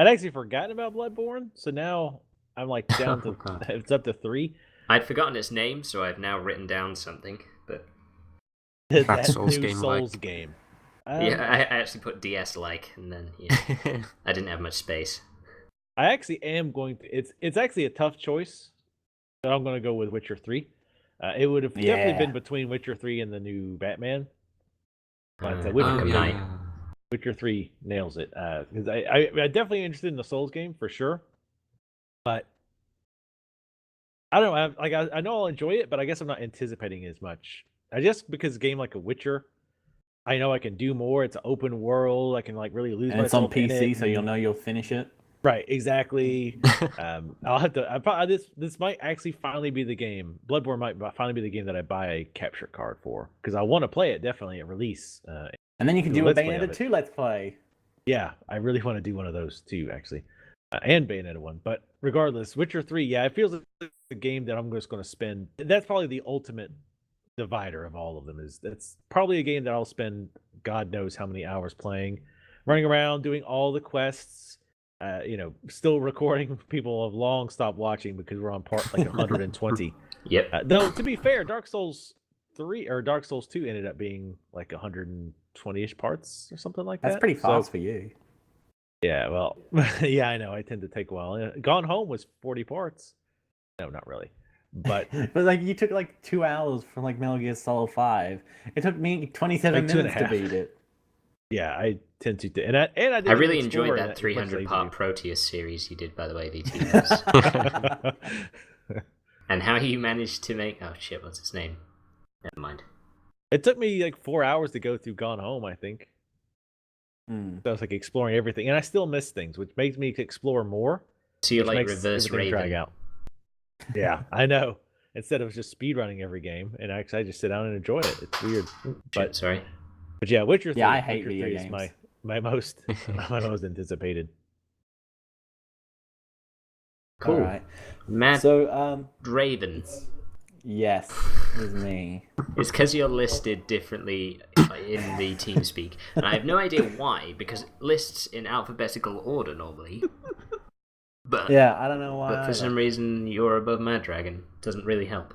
I'd actually forgotten about Bloodborne, so now I'm like down to Oh, God. it's up to 3. I'd forgotten its name, so I've now written down something. But That Souls new game, Souls like. game. yeah, I actually put DS like, and then yeah, I didn't have much space. I actually am going to. It's actually a tough choice, but I'm going to go with Witcher 3. It would have definitely Yeah. been between Witcher 3 and the new Batman. But Uh, Witcher, Oh, Arkham three, Knight. yeah. Witcher 3 nails it. Because I'm definitely interested in the Souls game for sure. But I don't know. I know I'll enjoy it, but I guess I'm not anticipating as much. I just because a game like a Witcher, I know I can do more. It's an open world. I can like really lose And it's on myself in PC, it, so you'll and- know you'll finish it. Right, exactly. I'll have to. This might actually finally be the game. Bloodborne might finally be the game that I buy a capture card for because I want to play it definitely at release. And then you can Do do a Let's Play of Bayonetta it. 2 Let's Play. Yeah, I really want to do one of those too, actually, and Bayonetta 1. But regardless, Witcher 3, yeah, it feels like the game that I'm just going to spend. That's probably the ultimate divider of all of them. That's probably a game that I'll spend God knows how many hours playing, running around doing all the quests. Still recording. People have long stopped watching because we're on part like 120. Yep. Though to be fair, Dark Souls 3 or Dark Souls 2 ended up being like 120-ish parts or something like that. That's pretty So- fast for you. yeah, well, yeah, I know. I tend to take a while. Gone Home was 40 parts. No, not really. But But like you took like 2 hours from like Metal Gear Solid 5. It took me 27 Like 2.5. minutes to beat it. yeah, I tend to. And I didn't I really explore enjoyed it that as much as 300 I part Proteus series you did, by the way, VT. do. And how you managed to make. Oh shit, what's his name? Never mind. It took me like 4 hours to go through Gone Home, I think. Hmm. So I was like exploring everything, and I still miss things, which makes me explore more. So you're which like makes reverse everything drag Raven. out. Yeah, I know. Instead of just speedrunning every game, and actually I just sit down and enjoy it. It's weird, Shit, sorry. but yeah, Witcher 3. Yeah, I hate Witcher video 3 is games. my most my most anticipated. Cool. All right. Mad So, Raven. yes, it was me. It's because you're listed differently in the TeamSpeak, and I have no idea why. Because it lists in alphabetical order normally, But Yeah, I don't know why. but for some reason you're above Mad Dragon. Doesn't really help.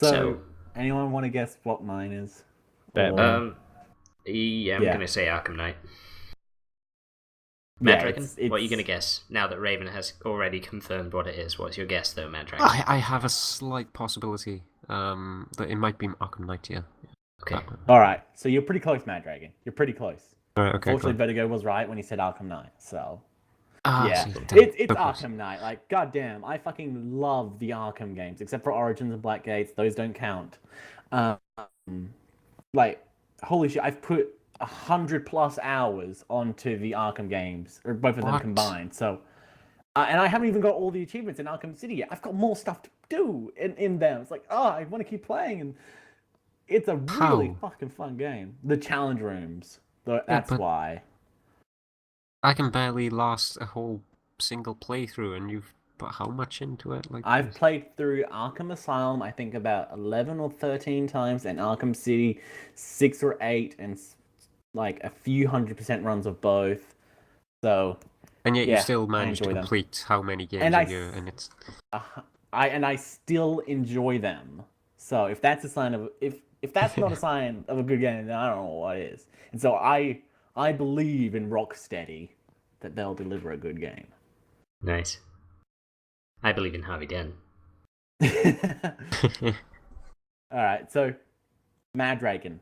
So, anyone want to guess what mine is? Batman. Yeah, I'm Yeah. gonna say Arkham Knight. Mad Yeah, Dragon? it's- What are you gonna guess? Now that Raven has already confirmed what it is, what's your guess though, Mad Dragon? I have a slight possibility that it might be Arkham Knight. Yeah. Okay. All right, so you're pretty close, Mad Dragon. You're pretty close. All right. Okay. Fortunately, Cool. Vertigo was right when he said Arkham Knight. So Ah, yeah, see, it's of course. Arkham Knight. Like, goddamn, I fucking love the Arkham games, except for Origins and Blackgates. Those don't count. Like, holy shit, I've put 100+ hours onto the Arkham games, or both of them What? combined. So, and I haven't even got all the achievements in Arkham City yet. I've got more stuff to do in them. It's like, oh, I want to keep playing, and it's a really How? fucking fun game. The challenge rooms, that's but- why. I can barely last a whole single playthrough, and you've put how much into it? Like I've played through Arkham Asylum, I think about 11 or 13 times, and Arkham City 6 or 8, and like a few 100% runs of both. So, and yet you yeah, still I managed to enjoy them. complete how many games And a I year, and it's I still enjoy them. So if that's a sign of if that's not a sign of a good game, then I don't know what is. And so I believe in Rocksteady that they'll deliver a good game. Nice. I believe in Harvey Dent. All right, so Mad Dragon.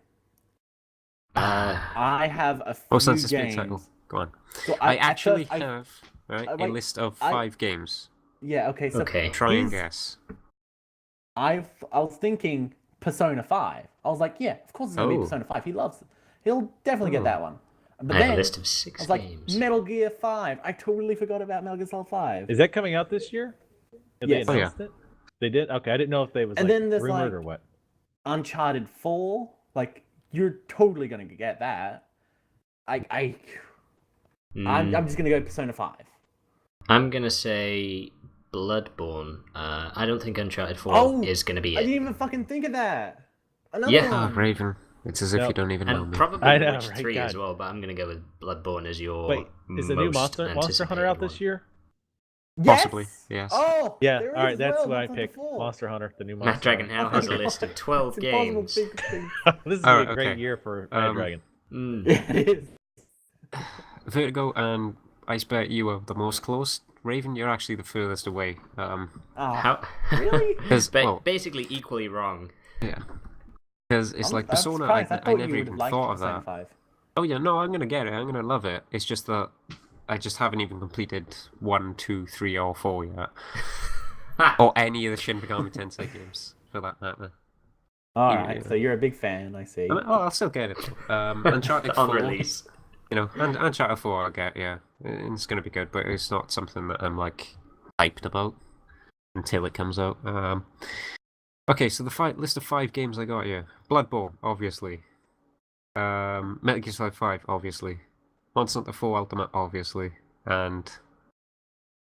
I have a few oh, so that's a games. spin title. Go on. So I at actually first have right a wait, list of I- 5 games. Yeah, okay. So Okay. Try and here's- guess. I was thinking Persona 5. I was like, yeah, of course it's gonna be Oh. Persona 5. He loves it. He'll definitely Oh. get that one. But I then have a list of I 6 was like, games. Metal Gear 5. I totally forgot about Metal Gear Solid 5. Is that coming out this year? Have Yes. they Oh, yeah. announced it? They did? Okay, I didn't know if they was And like then there's, rumored like- or what. Uncharted 4. Like, you're totally gonna get that. I'm just gonna go Persona 5. I'm gonna say Bloodborne. I don't think Uncharted 4 Oh, is gonna be I it. didn't even fucking think of that. Another Yeah. Ah, one. Raven. It's as if you Nope. don't even know And me. probably I know, Witch right, 3 as God. well, but I'm gonna go with Bloodborne as your Wait, is the new most Monster Hunter out this anticipated year? Possibly, Yes. yes. Oh, Yeah, there all right, is that's as well, what I Monster Hunter picked. 4. Monster Hunter, the new one. Monster Matt Dragon Hunter. Hell has a Oh my list of God. 12 It's impossible games. to think. This is Alright, a great okay. year for Mad Dragon. Mm. Yeah, it is. Vertigo and I bet you were the most close. Raven, you're actually the furthest away. Oh, How? really? Because Basically equally wrong. yeah, because it's like I'm Persona. surprised. I I thought you never would even have liked thought of Persona that. 5. Oh yeah, no, I'm gonna get it. I'm gonna love it. It's just that I just haven't even completed 1, 2, 3, or 4 yet, or any of the Shin Megami Tensei games for that matter. All Yeah. right, so you're a big fan, I see. I mean, I'll still get it. Uncharted On 4, release. you know, Uncharted 4 I'll get, yeah. It's gonna be good, but it's not something that I'm like hyped about until it comes out. Okay, so the list of 5 games I got here: Bloodborne, obviously. Metal Gear Solid 5, obviously. Monster Hunter 4 Ultimate, obviously, and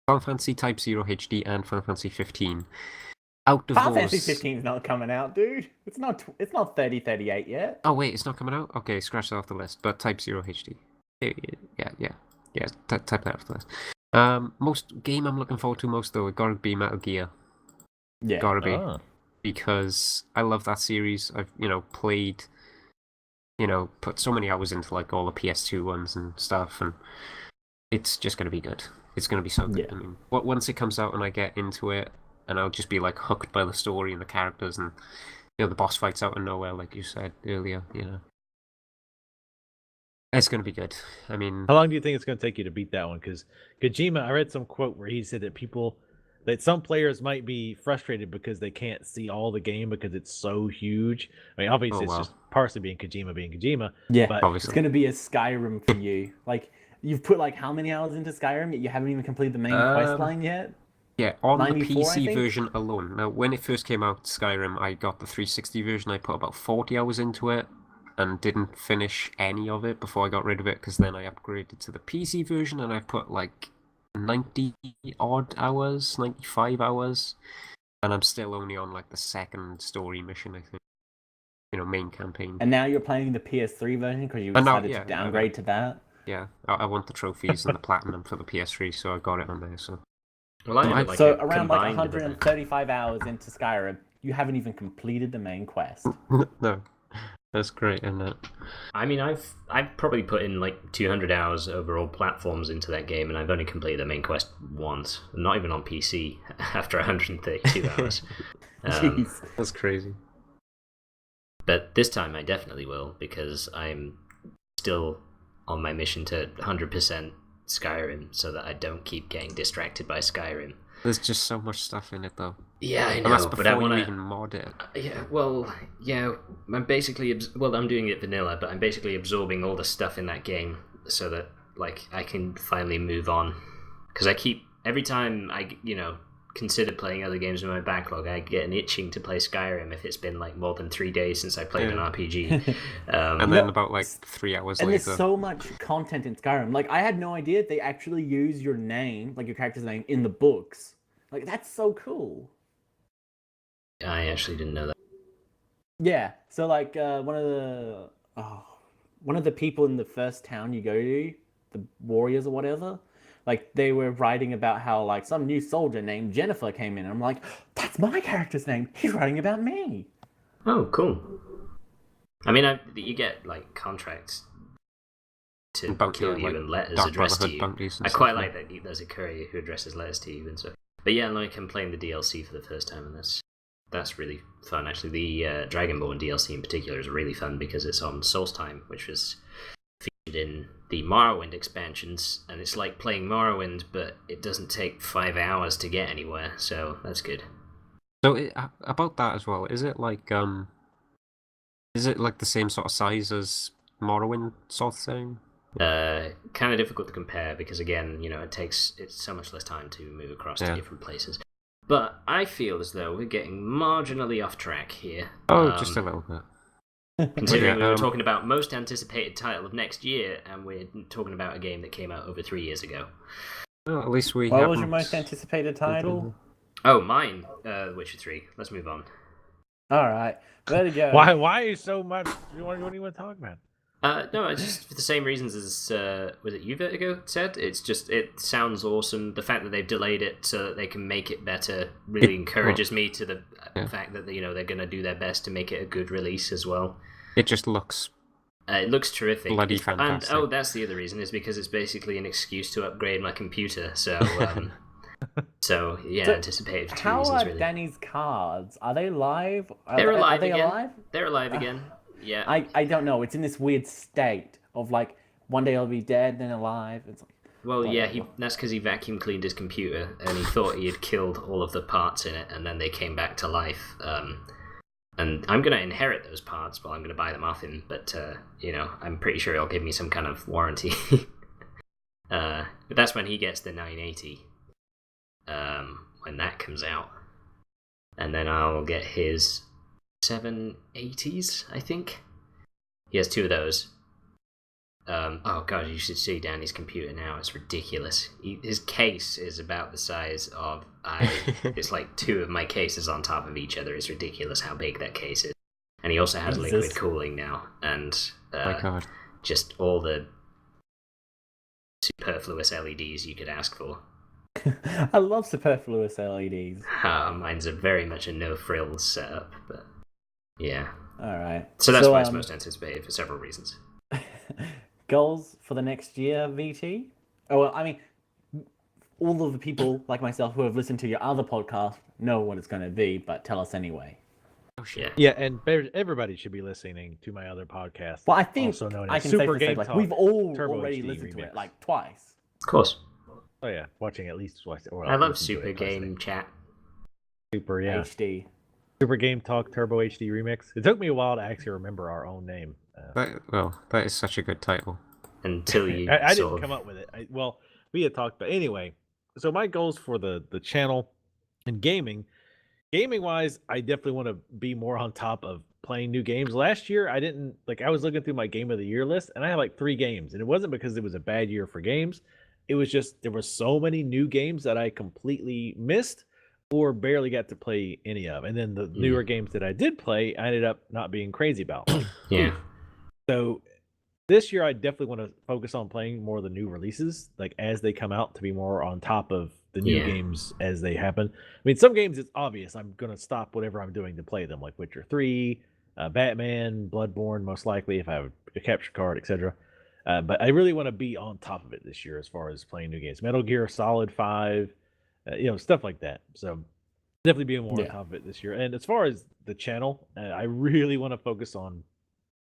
Final Fantasy Type 0 HD and Final Fantasy 15. Out of Final those... Fantasy 15 is not coming out, dude. It's not 3038 yet. Oh wait, it's not coming out? Okay, scratch that off the list, but Type 0 HD. Yeah, type that off the list. Most game I'm looking forward to most though, it gotta be Metal Gear. Yeah. Gotta be. Ah. Because I love that series. I've, played, put so many hours into like all the PS2 ones and stuff, and it's just gonna be good. It's gonna be so good. Yeah. I mean, once it comes out and I get into it, and I'll just be like hooked by the story and the characters, and the boss fights out of nowhere, like you said earlier. It's gonna be good. I mean, How long do you think it's going to take you to beat that one? Because Kojima, I read some quote where he said that some players might be frustrated because they can't see all the game because it's so huge. I mean, obviously wow. it's just partially being Kojima. Yeah. But obviously. It's gonna be a Skyrim for you. Like, you've put like how many hours into Skyrim yet you haven't even completed the main quest line yet? Yeah, on the 94, I PC think? version alone. Now, when it first came out, Skyrim, I got the 360 version. I put about 40 hours into it and didn't finish any of it before I got rid of it, because then I upgraded to the PC version and I put like 90 odd hours, 95 hours, and I'm still only on like the second story mission, I think. Main campaign. And now you're playing the PS3 version because you I know, decided yeah, to downgrade to that. Yeah, I want the trophies and the platinum for the PS3, so I got it on there. So Well, I have like So a around like combined with it. 135 hours into Skyrim, you haven't even completed the main quest. No, that's great, isn't it? I mean, I've probably put in like 200 hours over all platforms into that game, and I've only completed the main quest once. Not even on PC after 132 hours. Jeez. That's crazy. But this time I definitely will, because I'm still on my mission to 100% Skyrim, so that I don't keep getting distracted by Skyrim. There's just so much stuff in it, though. Yeah, I And that's know, before but I you want even mod it. yeah, I'm basically I'm doing it vanilla, but I'm basically absorbing all the stuff in that game so that like I can finally move on. Because I keep every time I consider playing other games in my backlog, I get an itching to play Skyrim if it's been like more than 3 days since I played an RPG. And then about like 3 hours And later. there's so much content in Skyrim. Like, I had no idea they actually use your name, like your character's name, in the books. Like, that's so cool. I actually didn't know that. Yeah. So, like, one of the people in the first town you go to, the warriors or whatever, like, they were writing about how, like, some new soldier named Jennifer came in. And I'm like, that's my character's name. He's writing about me. Oh, cool. I mean, you get like contracts to kill you like and letters Dark addressed to Brotherhood you. bounties and I stuff, quite yeah. like that there's a courier who addresses letters to you and stuff. But yeah, like I'm playing the DLC for the first time, and that's really fun. Actually, the Dragonborn DLC in particular is really fun because it's on Solstheim, which was featured in the Morrowind expansions, and it's like playing Morrowind, but it doesn't take 5 hours to get anywhere, so that's good. So about that as well, is it like the same sort of size as Morrowind sort of thing? Kind of difficult to compare because again, it's so much less time to move across to different places. But I feel as though we're getting marginally off track here. Oh, just a little bit. Considering we Yeah, were talking about most anticipated title of next year, and we're talking about a game that came out over 3 years ago. Well, at least we. What was your haven't- most anticipated title? Oh, mine, Witcher 3. Let's move on. All right. There you go. Why so much? What do you want to talk about? No, it's just for the same reasons as was it you, Vertigo, said? It's just it sounds awesome. The fact that they've delayed it so that they can make it better really encourages me to the fact that they're going to do their best to make it a good release as well. It just looks. It looks terrific. Bloody fantastic. And that's the other reason is because it's basically an excuse to upgrade my computer. So so anticipated for 2 How reasons are really. Danny's cards? Are they live? They're alive Are they again. alive? They're alive again. Yeah. I don't know. It's in this weird state of like one day I'll be dead, then alive. It's like, Well, yeah, that's because he vacuum cleaned his computer and he thought he had killed all of the parts in it, and then they came back to life. And I'm going to inherit those parts, but I'm going to buy them off him. But I'm pretty sure he'll give me some kind of warranty. But that's when he gets the 980, when that comes out, and then I'll get his 780s, I think. He has 2 of those. Oh god, you should see Danny's computer now. It's ridiculous. His case is about the size of it's like 2 of my cases on top of each other. It's ridiculous how big that case is. And he also has liquid cooling now, and My God. just all the superfluous LEDs you could ask for. I love superfluous LEDs. Mine's very much a no frills setup, but yeah. All right. So that's why it's most anticipated for several reasons. Goals for the next year, VT? Oh, well, I mean, all of the people like myself who have listened to your other podcast know what it's going to be, but tell us anyway. Oh shit. Yeah, and everybody should be listening to my other podcast. Well, I think also known I as can Super safely say, Game like, Talk, we've all Turbo already HD listened to Remix. it, like, twice. Of course. Oh yeah, watching at least twice. Or I love listening to Super it twice a Game day. Chat. Super, yeah. HD. Super Game Talk Turbo HD Remix. It took me a while to actually remember our own name. That is such a good title. Until you I sort didn't of... come up with it. We had talked, but anyway. So my goals for the channel and gaming wise, I definitely want to be more on top of playing new games. Last year, I didn't I was looking through my game of the year list, and I had like 3 games, and it wasn't because it was a bad year for games. It was just there were so many new games that I completely missed or barely got to play any of. And then the newer games that I did play, I ended up not being crazy about. Yeah. So this year, I definitely want to focus on playing more of the new releases, like as they come out, to be more on top of the new Yeah. games as they happen. I mean, some games it's obvious I'm gonna stop whatever I'm doing to play them, like Witcher 3, Batman, Bloodborne, most likely if I have a capture card, etc. But I really want to be on top of it this year as far as playing new games. Metal Gear Solid 5, stuff like that. So definitely being more on Yeah. top of it this year. And as far as the channel, I really want to focus on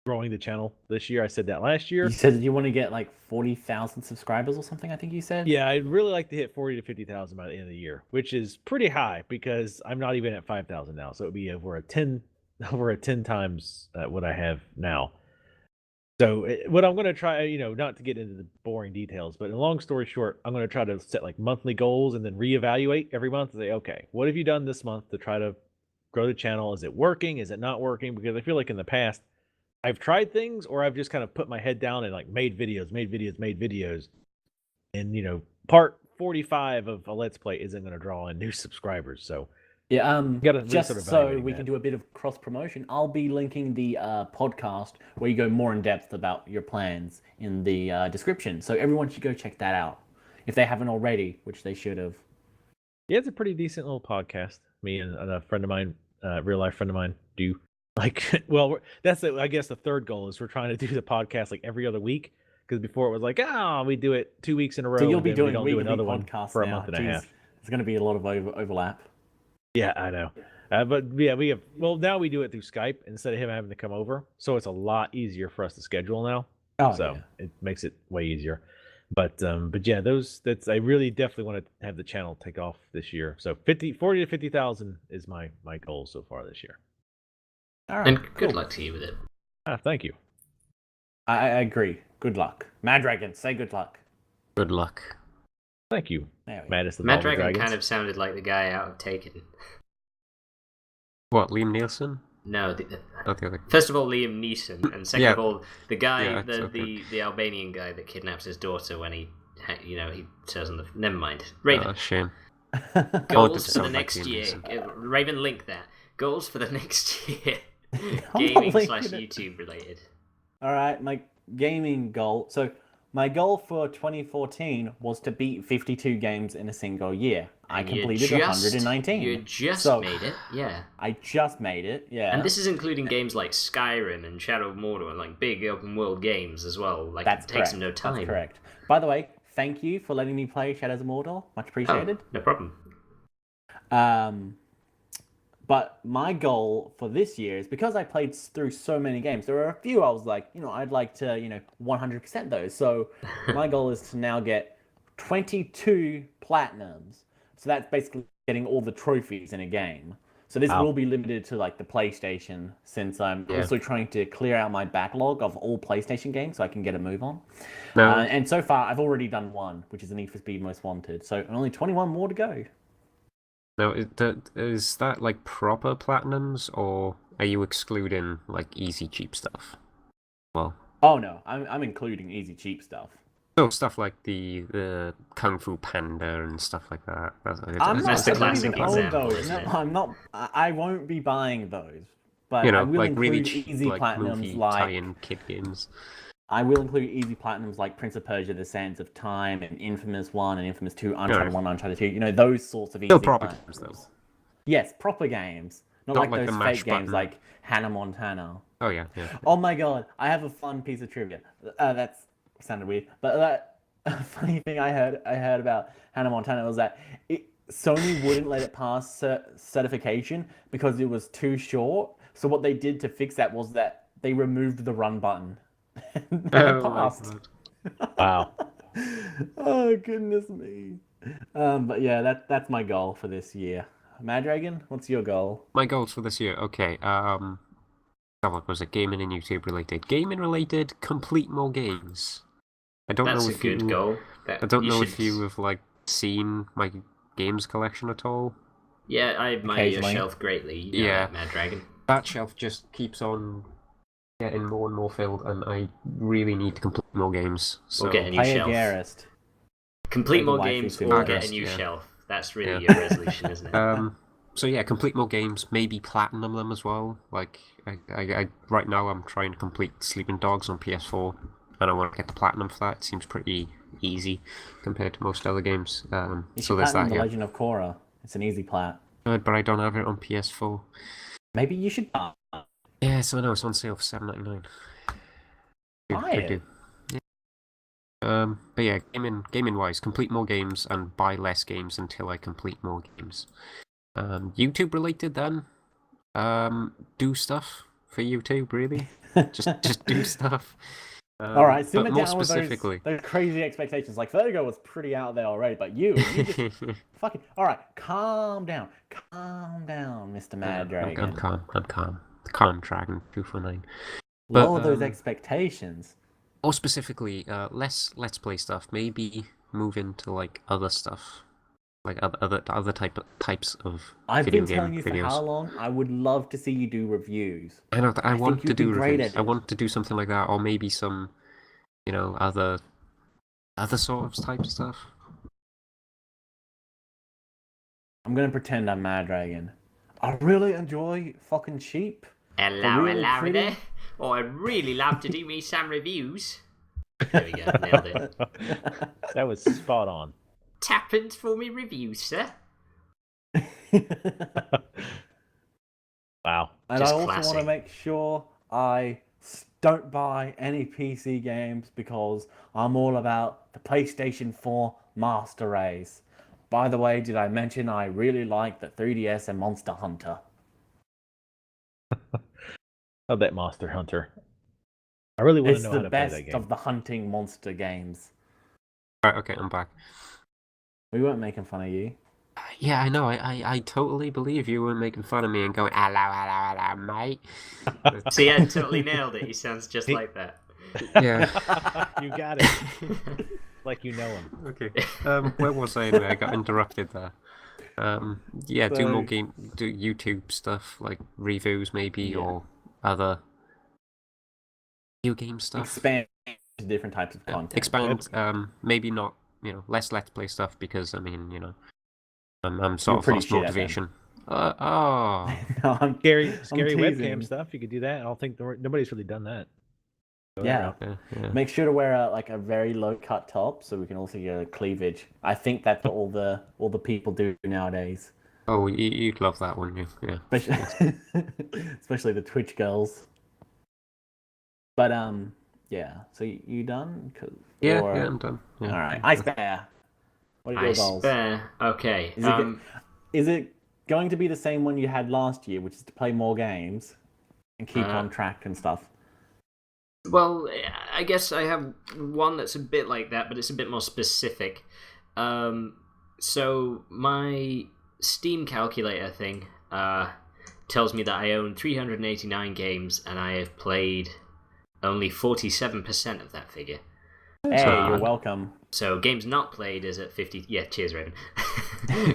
growing the channel this year. I said that last year. You said you want to get like 40,000 subscribers or something, I think you said? Yeah, I'd really like to hit 40 to 50,000 by the end of the year, which is pretty high because I'm not even at 5,000 now. So it would be over a 10 times what I have now. So what I'm going to try, not to get into the boring details, but in long story short, I'm going to try to set like monthly goals and then reevaluate every month and say, okay, what have you done this month to try to grow the channel? Is it working? Is it not working? Because I feel like in the past, I've tried things or I've just kind of put my head down and like made videos. And, part 45 of a Let's Play isn't going to draw in new subscribers. So Yeah, gotta really just start so evaluating we that. can do a bit of cross promotion, I'll be linking the podcast where you go more in depth about your plans in the description. So everyone should go check that out if they haven't already, which they should have. Yeah, it's a pretty decent little podcast. Me and a friend of mine, real life friend of mine, do like. Well, I guess the third goal is we're trying to do the podcast like every other week because before it was like, we do it 2 weeks in a row. So you'll and be then we doing don't do weekly another one podcasts for a now. month and a Jeez, half. There's going to be a lot of overlap. Yeah, I know. But yeah, we have. Well, now we do it through Skype instead of him having to come over, so it's a lot easier for us to schedule now. Oh, So yeah. it makes it way easier. But yeah, I really definitely want to have the channel take off this year. So 40 to 50,000 is my goal so far this year. All right, And good cool. luck to you with it. Thank you. I agree. Good luck. Mad Dragon, say good luck. Good luck. Thank you, There we go. Maddest of Mad all the Dragon dragons. kind of sounded like the guy out of Taken. What, Liam Nielsen? No, Not the other. first of all, Liam Neeson, and second Yeah. of all, the guy, Yeah, it's the Albanian guy that kidnaps his daughter when he says on the. Never mind. Raven, Shame. goals to for the sound like next Liam year. Neeson. Raven, link that. Goals for the next year. not Gaming linking slash it. YouTube related. All right, my gaming goal. So my goal for 2014 was to beat 52 games in a single year. I And you completed just- 119. You just So- made it, yeah. I just made it, yeah. And this is including games like Skyrim and Shadow of Mordor and like big open world games as well. Like That's it takes correct. them no time. That's correct. By the way, thank you for letting me play Shadows of Mordor. Much Oh, appreciated. no problem. But my goal for this year is because I played through so many games, there are a few I was like, I'd like to, 100% those. So my goal is to now get 22 platinums. So that's basically getting all the trophies in a game. So this Wow. will be limited to like the PlayStation, since I'm Yeah. also trying to clear out my backlog of all PlayStation games so I can get a move on. No, And so far, I've already done one, which is the Need for Speed Most Wanted. So only 21 more to go. no, is that like proper platinums, or are you excluding like easy cheap stuff? Well, Oh no, I'm including easy cheap stuff. so stuff like the Kung Fu Panda and stuff like that. I'm That's not, the I don't classic even own example, those. isn't No, it? I'm not. I won't be buying those. But You know, I will like include really cheap, easy like platinums movie like tie-in kid games. I will include easy platinums like Prince of Persia: The Sands of Time and Infamous 1 and Infamous 2, Uncharted Right. 1, Uncharted 2. Those sorts of easy Still proper platinums. games, though. Yes, proper games. Not Not like like those the fake mash games button. like Hannah Montana. Oh yeah, yeah. Oh my god, I have a fun piece of trivia. That's sounded weird, but that a funny thing I heard about Hannah Montana was that Sony wouldn't let it pass certification because it was too short. So what they did to fix that was that they removed the run button. And it Oh my passed. God. Wow. Oh goodness me. But yeah, that's my goal for this year. Mad Dragon, what's your goal? My goals for this year. Okay. What was it? Gaming and YouTube related. Gaming related. Complete more games. I don't That's know a if good you. goal. I don't know if should- you have like seen my games collection at all. Yeah, I admire your Occasionally. shelf greatly. You know Yeah. that, Mad Dragon. That shelf just keeps on getting more and more filled, and I really need to complete more games. So Or get a new Play a shelf. Garrist. Complete Like the more waifu games series. or get a Garrist, new yeah. shelf. That's really Yeah. your resolution, isn't it? So yeah, complete more games. Maybe platinum them as well. Like I right now I'm trying to complete Sleeping Dogs on PS4, and I want to get the platinum for that. It seems pretty easy compared to most other games. You So should there's patent that. The Yeah, Legend of Korra. It's an easy plat. but I don't have it on PS4. Maybe you should buy Yeah, so no, it's on sale for $7.99. I it. do. Yeah. But yeah, gaming wise, complete more games and buy less games until I complete more games. YouTube related then. Do stuff for YouTube, really. just do stuff. All right, simmer but more down with specifically. those crazy expectations. Like Vertigo was pretty out there already, but you just fucking. All right, calm down, Mr. Mad Dragon. I'm calm. I'm calm. Calm Dragon 249. Lower those expectations. More specifically, less Let's Play stuff. Maybe move into like other stuff, like other types of I've video been game telling you videos. for how long? I would love to see you do reviews. I know. I want think to you'd be do great reviews. at I it. want to do something like that, or maybe some, other sort of type stuff. I'm gonna pretend I'm Mad Dragon. I really enjoy fucking sheep. Hello, really hello pretty. there. Oh, I'd really love to do me some reviews. There we go, nailed it. That was spot on. Tappins for me reviews, sir. Wow. And Just I also want classic. to make sure I don't buy any PC games because I'm all about the PlayStation 4 Master Race. By the way, did I mention I really like the 3DS and Monster Hunter? Oh, that Monster Hunter. I really want It's to know how the to play that best game. of the hunting monster games. Right. Okay, I'm back. We weren't making fun of you. Yeah, I know. I totally believe you were making fun of me and going, hello, mate. See, I totally nailed it. He sounds just like that. Yeah. You got it. Like you know him. Okay. Where was I anyway? I got interrupted there. Yeah, do more So- do YouTube stuff like reviews maybe Yeah. or other video game stuff. Expand to different types of Yeah, content. expand. Maybe not. Less Let's Play stuff because I'm sort of pretty lost shit at them. motivation. Oh. No, I'm Scary teasing. webcam stuff. You could do that. I don't think nobody's really done that. Go that Yeah. route. Yeah. Make sure to wear a very low cut top so we can also get a cleavage. I think that's what all the people do nowadays. Oh, you'd love that, wouldn't you? Yeah. Especially, especially the Twitch girls. But yeah. So you done? Yeah, Or- I'm done. Yeah. All right. Ice Bear. What are your Ice goals? Bear. Okay. Is it going to be the same one you had last year, which is to play more games and keep on track and stuff? Well, I guess I have one that's a bit like that, but it's a bit more specific. So my Steam calculator thing tells me that I own 389 games, and I have played only 47% of that figure. Hey, So- you're welcome. So games not played is at 50. Yeah, cheers, Raven.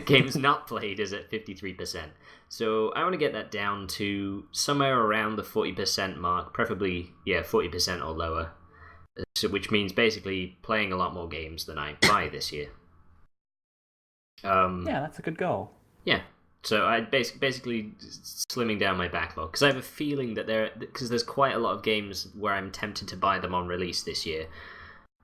Games not played is at 53%. So I want to get that down to somewhere around the 40% mark, preferably 40% or lower. So, which means basically playing a lot more games than I buy this year. Yeah, that's a good goal. Yeah. So I basically slimming down my backlog because I have a feeling that there's quite a lot of games where I'm tempted to buy them on release this year.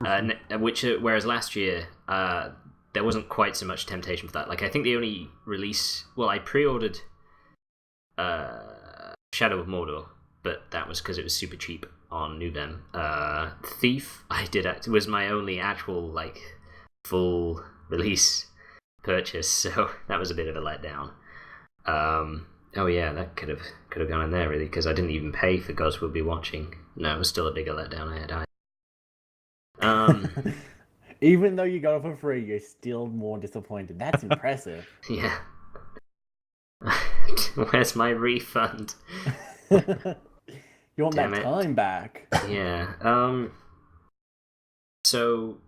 Whereas last year there wasn't quite so much temptation for that. Like I think the only release, I pre-ordered Shadow of Mordor, but that was because it was super cheap on Nuvem. Thief, was my only actual full release purchase, so that was a bit of a letdown. Oh yeah, that could have gone in there really because I didn't even pay for Gods Will Be Watching. No, it was still a bigger letdown I had. Even though you got it for free, you're still more disappointed. That's impressive. Yeah. Where's my refund? You want Damn that it. time back. Yeah. So,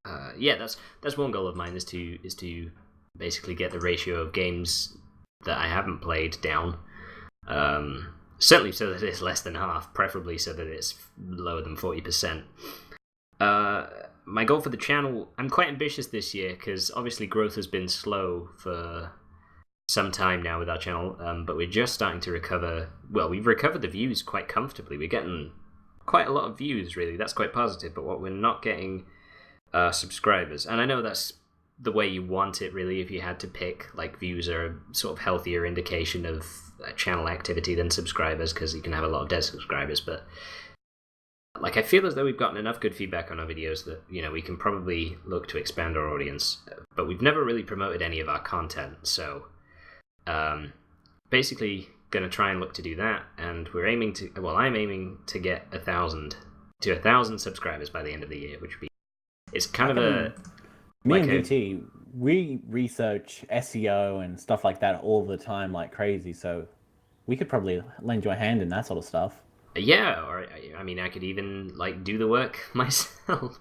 that's one goal of mine is to basically get the ratio of games that I haven't played down. Certainly so that it's less than half, preferably so that it's lower than 40%. My goal for the channel, I'm quite ambitious this year because obviously growth has been slow for some time now with our channel, but we're just starting to recover. Well, we've recovered the views quite comfortably. We're getting quite a lot of views, really. That's quite positive, but what we're not getting subscribers, and I know that's the way you want it. Really, if you had to pick, like, views are a sort of healthier indication of channel activity than subscribers, because you can have a lot of dead subscribers. But like, I feel as though we've gotten enough good feedback on our videos that, you know, we can probably look to expand our audience. But we've never really promoted any of our content, so basically going to try and look to do that. And we're aiming to, well, I'm aiming to get 1,000 subscribers by the end of the year, which would be, it's kind of a Me like and a- VT, we research SEO and stuff like that all the time like crazy, so we could probably lend you a hand in that sort of stuff. yeah, or I mean, I could even like do the work myself.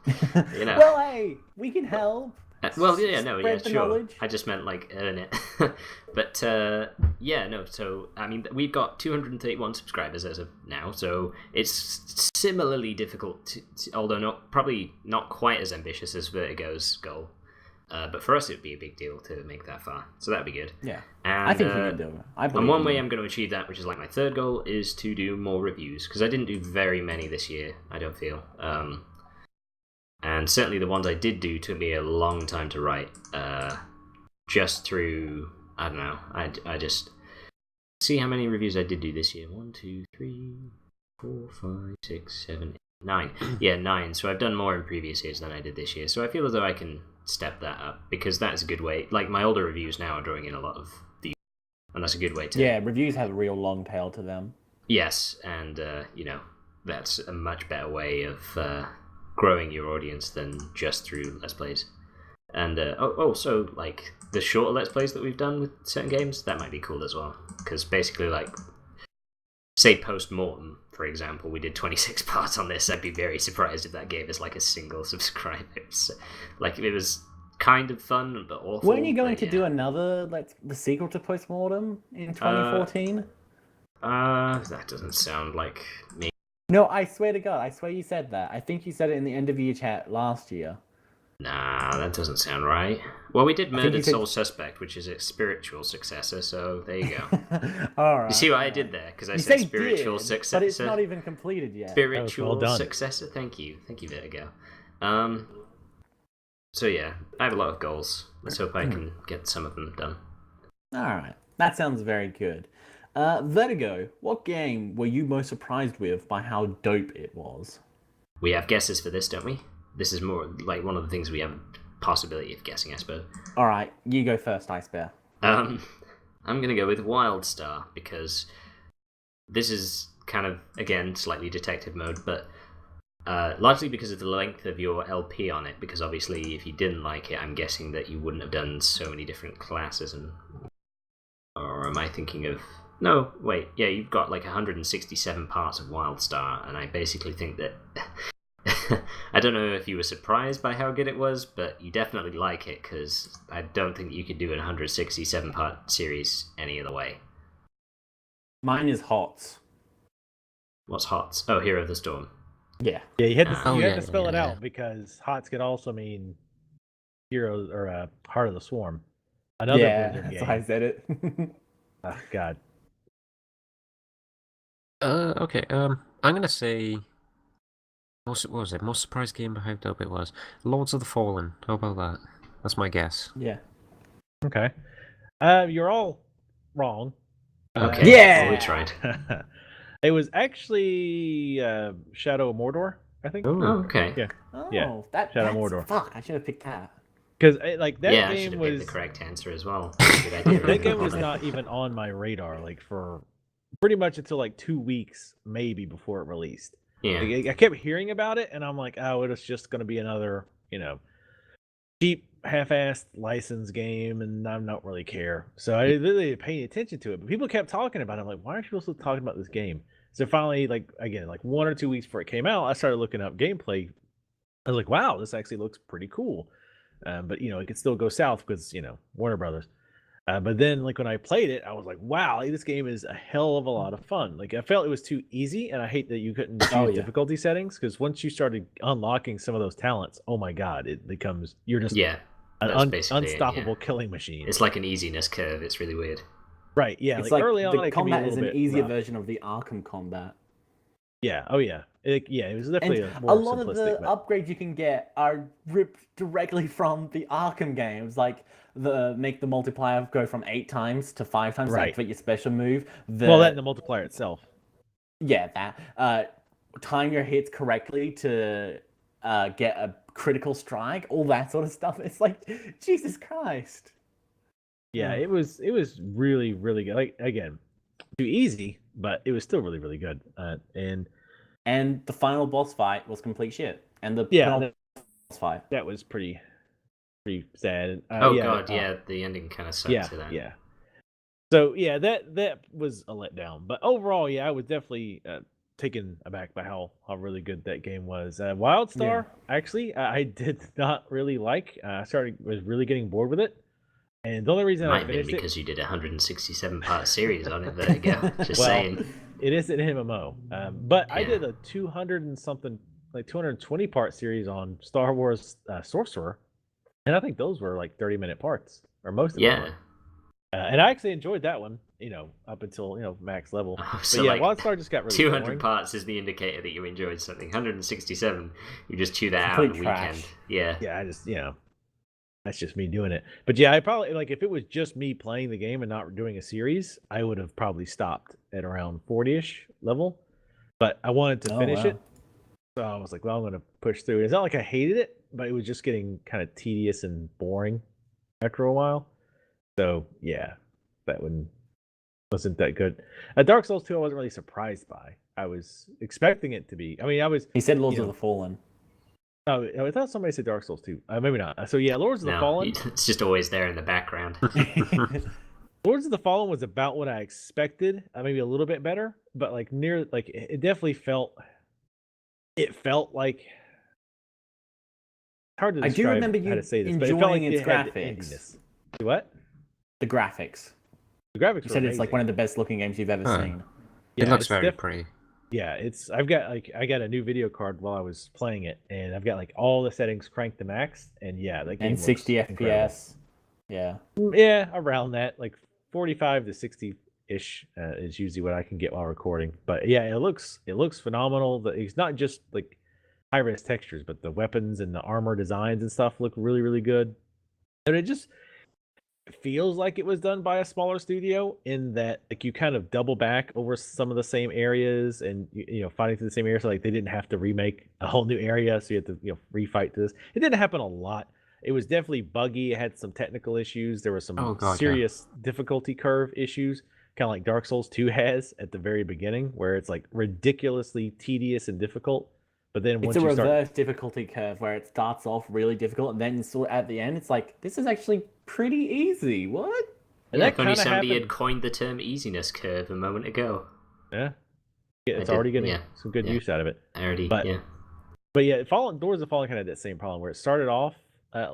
You know. Well, hey, we can help. Well, yeah, no, yeah, Spread the sure. knowledge. I just meant like earn it. But yeah, no. So I mean, we've got 231 subscribers as of now, so it's similarly difficult, although probably not quite as ambitious as Vertigo's goal. But for us, it would be a big deal to make that far, so that'd be good. Yeah, And I think you can do it. I believe and one in way you. I'm going to achieve that, which is like my third goal, is to do more reviews, because I didn't do very many this year, I don't feel. And certainly the ones I did do took me a long time to write, just through, I don't know, I just see how many reviews I did do this year. 1, 2, 3, 4, 5, 6, 7, 8, 9. Yeah, 9. So I've done more in previous years than I did this year. So I feel as though I can step that up, because that's a good way. Like, my older reviews now are drawing in a lot of views, and that's a good way to... Yeah, reviews have a real long tail to them. Yes, and, you know, that's a much better way of growing your audience than just through Let's Plays. And, so, like, the shorter Let's Plays that we've done with certain games, that might be cool as well. Because basically, like, say Post-Mortem, for example, we did 26 parts on this. I'd be very surprised if that gave us, like, a single subscriber. So, like, it was kind of fun, but awful. Weren't you going but, to yeah. do another, like, the sequel to Postmortem in 2014? That doesn't sound like me. No, I swear to God, I swear you said that. I think you said it in the end of year chat last year. Nah, that doesn't sound right. Well, we did think you Murdered said- Soul Suspect, which is its spiritual successor, so there you go. All right. You see what I did there? Because I You said say spiritual did, successor. but it's not even completed yet. Spiritual well done. successor. Thank you, Vertigo. So yeah, I have a lot of goals. Let's hope I can get some of them done. All right, that sounds very good. Vertigo, what game were you most surprised with by how dope it was? We have guesses for this, don't we? This is more like one of the things we have a possibility of guessing, I suppose. All right, you go first, Ice Bear. I'm gonna go with WildStar, because this is kind of, again, slightly detective mode, but largely because of the length of your LP on it, because obviously if you didn't like it, I'm guessing that you wouldn't have done so many different classes. Or am I thinking of... No, wait, yeah, you've got like 167 parts of WildStar, and I basically think that... I don't know if you were surprised by how good it was, but you definitely like it, because I don't think you could do an 167-part series any other way. Mine is HOTS. What's HOTS? Oh, Hero of the Storm. Yeah. Yeah, you had to Oh, you had yeah, to spell it yeah, out, because HOTS could also mean Heroes or Heart of the Swarm. Another yeah, Blizzard that's game. why I said it. Oh, God. Okay. I'm gonna say. What was it? Most surprised game by how dope it was. Lords of the Fallen. How about that? That's my guess. Yeah. Okay. You're all wrong. Okay, Yeah! well, we tried. It was actually Shadow of Mordor, I think. Oh, okay. Yeah. Oh, Yeah, that's Shadow Mordor. Fuck, I should have picked that. Because like that Yeah, I should game have picked was the correct answer as well. Good idea. that game was not even on my radar, like for pretty much until like 2 weeks maybe before it released. Yeah. Like, I kept hearing about it, and I'm like, oh, it's just going to be another, cheap, half-assed license game, and I'm not really care. So I really paying attention to it. But people kept talking about it. I'm like, why aren't people still talking about this game? So finally, like 1 or 2 weeks before it came out, I started looking up gameplay. I was like, wow, this actually looks pretty cool. But it could still go south because Warner Brothers. But then, like when I played it, I was like, "Wow, this game is a hell of a lot of fun." Like I felt it was too easy, and I hate that you couldn't choose Oh, yeah. difficulty settings, because once you started unlocking some of those talents, oh my god, it becomes you're just Yeah. an that's basically it, unstoppable yeah. killing machine. It's like an easiness curve. It's really weird. Right? Yeah. It's Like like early on, the it can be a combat is little an bit easier rough. version of the Arkham combat. Yeah. Oh yeah. It was definitely And a a more lot of the simplistic. But upgrades you can get are ripped directly from the Arkham games, like make the multiplier go from 8 times to 5 times to Right. activate your special move. well, that and the multiplier itself. Yeah, that. Time your hits correctly to get a critical strike, all that sort of stuff. It's like, Jesus Christ. Yeah, Oh. it was really really good. Like again, too easy, but it was still really really good. And the final boss fight was complete shit. And the yeah, penultimate boss fight. that was pretty sad. Oh yeah, god, yeah, the ending kind of sucked yeah, to that. yeah. So yeah, that was a letdown. But overall, yeah, I was definitely taken aback by how really good that game was. WildStar, actually, I did not really like. I was really getting bored with it, and the only reason Might I have been finished because you did a 167 part series on it. There you go. Just Well, saying. it is an MMO, but I Yeah. did a 200 and something, like 220 part series on Star Wars Sorcerer, and I think those were like 30-minute parts, or most of them. Yeah. Were. And I actually enjoyed that one, up until max level. Oh, But so yeah, like, WildStar just got really 200 boring. parts is the indicator that you enjoyed something. 167, you just chew that out Complete in a trash. weekend. Yeah. Yeah, I just that's just me doing it. But yeah, I probably like if it was just me playing the game and not doing a series, I would have probably stopped at around 40ish level. But I wanted to finish it, so I was like, well, I'm going to push through. It's not like I hated it, but it was just getting kind of tedious and boring after a while. So yeah, that one wasn't that good. Dark Souls 2, I wasn't really surprised by. I was expecting it to be. I mean, I was. He said Lords you of know, the Fallen. Oh, I thought somebody said Dark Souls 2. Maybe not. So yeah, Lords of the No, Fallen. it's just always there in the background. Lords of the Fallen was about what I expected, maybe a little bit better, but it definitely felt. It felt like it's hard to I describe do remember how you to say this, but it felt like enjoying its it had the graphics. indiness. What? The graphics. The graphics You were said it's like amazing. one of the best looking games you've ever Huh. seen. It looks it's very pretty. Yeah, I got a new video card while I was playing it, and I've got like all the settings cranked to max, and yeah, that game And looks 60 incredible. FPS. Yeah. Yeah, around that, like 45 to 60 ish is usually what I can get while recording. But yeah, it looks phenomenal. It's not just like high res textures, but the weapons and the armor designs and stuff look really really good. And it just feels like it was done by a smaller studio in that like you kind of double back over some of the same areas and fighting through the same area, so like they didn't have to remake a whole new area, so you had to refight this. It didn't happen a lot. It was definitely buggy. It had some technical issues. There were some Oh, God, yeah. serious difficulty curve issues, kind of like Dark Souls 2 has at the very beginning, where it's like ridiculously tedious and difficult. But then once It's a you start, reverse difficulty curve where it starts off really difficult and then sort of at the end it's like, this is actually pretty easy. What? and Yeah, that if only kind of somebody happened. had coined the term easiness curve a moment ago. Yeah, it's did- already getting yeah, some good yeah. use out of it. I already, But- yeah. But yeah, Doors of Fallen kind of had that same problem where it started off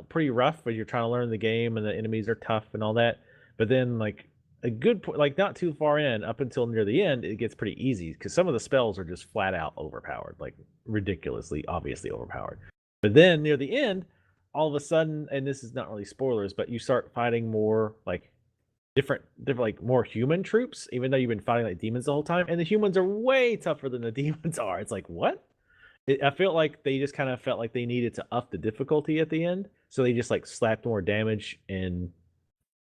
pretty rough, but you're trying to learn the game and the enemies are tough and all that. But then like a good point, like not too far in, up until near the end, it gets pretty easy because some of the spells are just flat out overpowered, like ridiculously, obviously overpowered. But then near the end, all of a sudden, and this is not really spoilers, but you start fighting more like different like more human troops, even though you've been fighting like demons the whole time, and the humans are way tougher than the demons are. It's like, what? I felt like they just kind of felt like they needed to up the difficulty at the end, so they just like slapped more damage on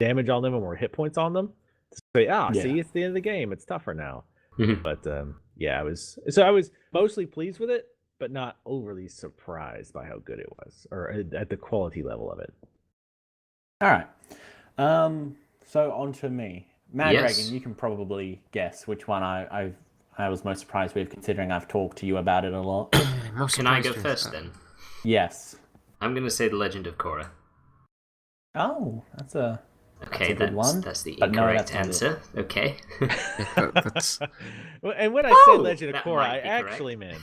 them and more hit points on them. To say, Yeah. see, it's the end of the game. It's tougher now. Mhm. But yeah, I was mostly pleased with it, but not overly surprised by how good it was, or at the quality level of it. All right. So on to me. Mad Yes. Dragon, you can probably guess which one I was most surprised with, considering I've talked to you about it a lot. Most Can I go surprised with first that. then? Yes. I'm going to say The Legend of Korra. Oh, that's a Okay, good one, that's the but no, incorrect that's not it. answer. Okay. That's And when I Oh, said Legend of that Korra, might I be correct. actually meant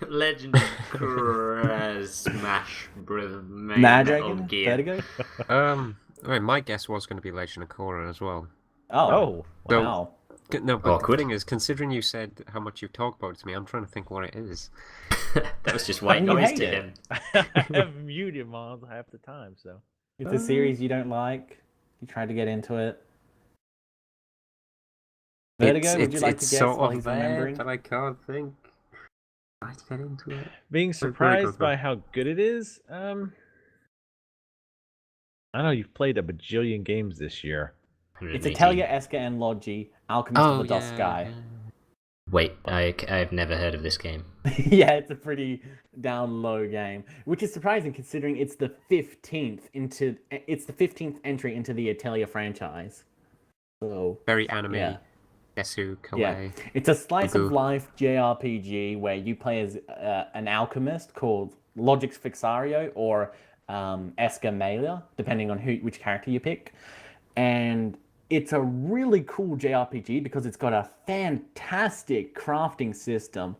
Legend of Korra Smash Bros. Mad Metal Dragon? Gear. Vertigo? Wait, my guess was going to be Legend of Korra as well. Oh, oh, wow. No, but Awkward. the thing is, considering you said how much you've talked about it to me, I'm trying to think what it is. That was just white You noise hate to it. him. I have muted mom half the time, so. It's a series you don't like. You tried to get into it. Vertigo, would you like to it's guess sort while of he's there, remembering? but I can't think. to get into it. Being Very surprised good, by man. how good it is. I know you've played a bajillion games this year. It's 118. Italia, Esca, and Logi, Alchemist of Oh the Dusk Sky. yeah. Wait, I've never heard of this game. Yeah, it's a pretty down low game, which is surprising considering it's the 15th entry into the Italia franchise. So Very anime. yeah. Desu, Yeah, Kawaii. it's a slice of Ugu. life JRPG where you play as an alchemist called Logix Fixario or Escamela, depending on which character you pick. And it's a really cool JRPG because it's got a fantastic crafting system.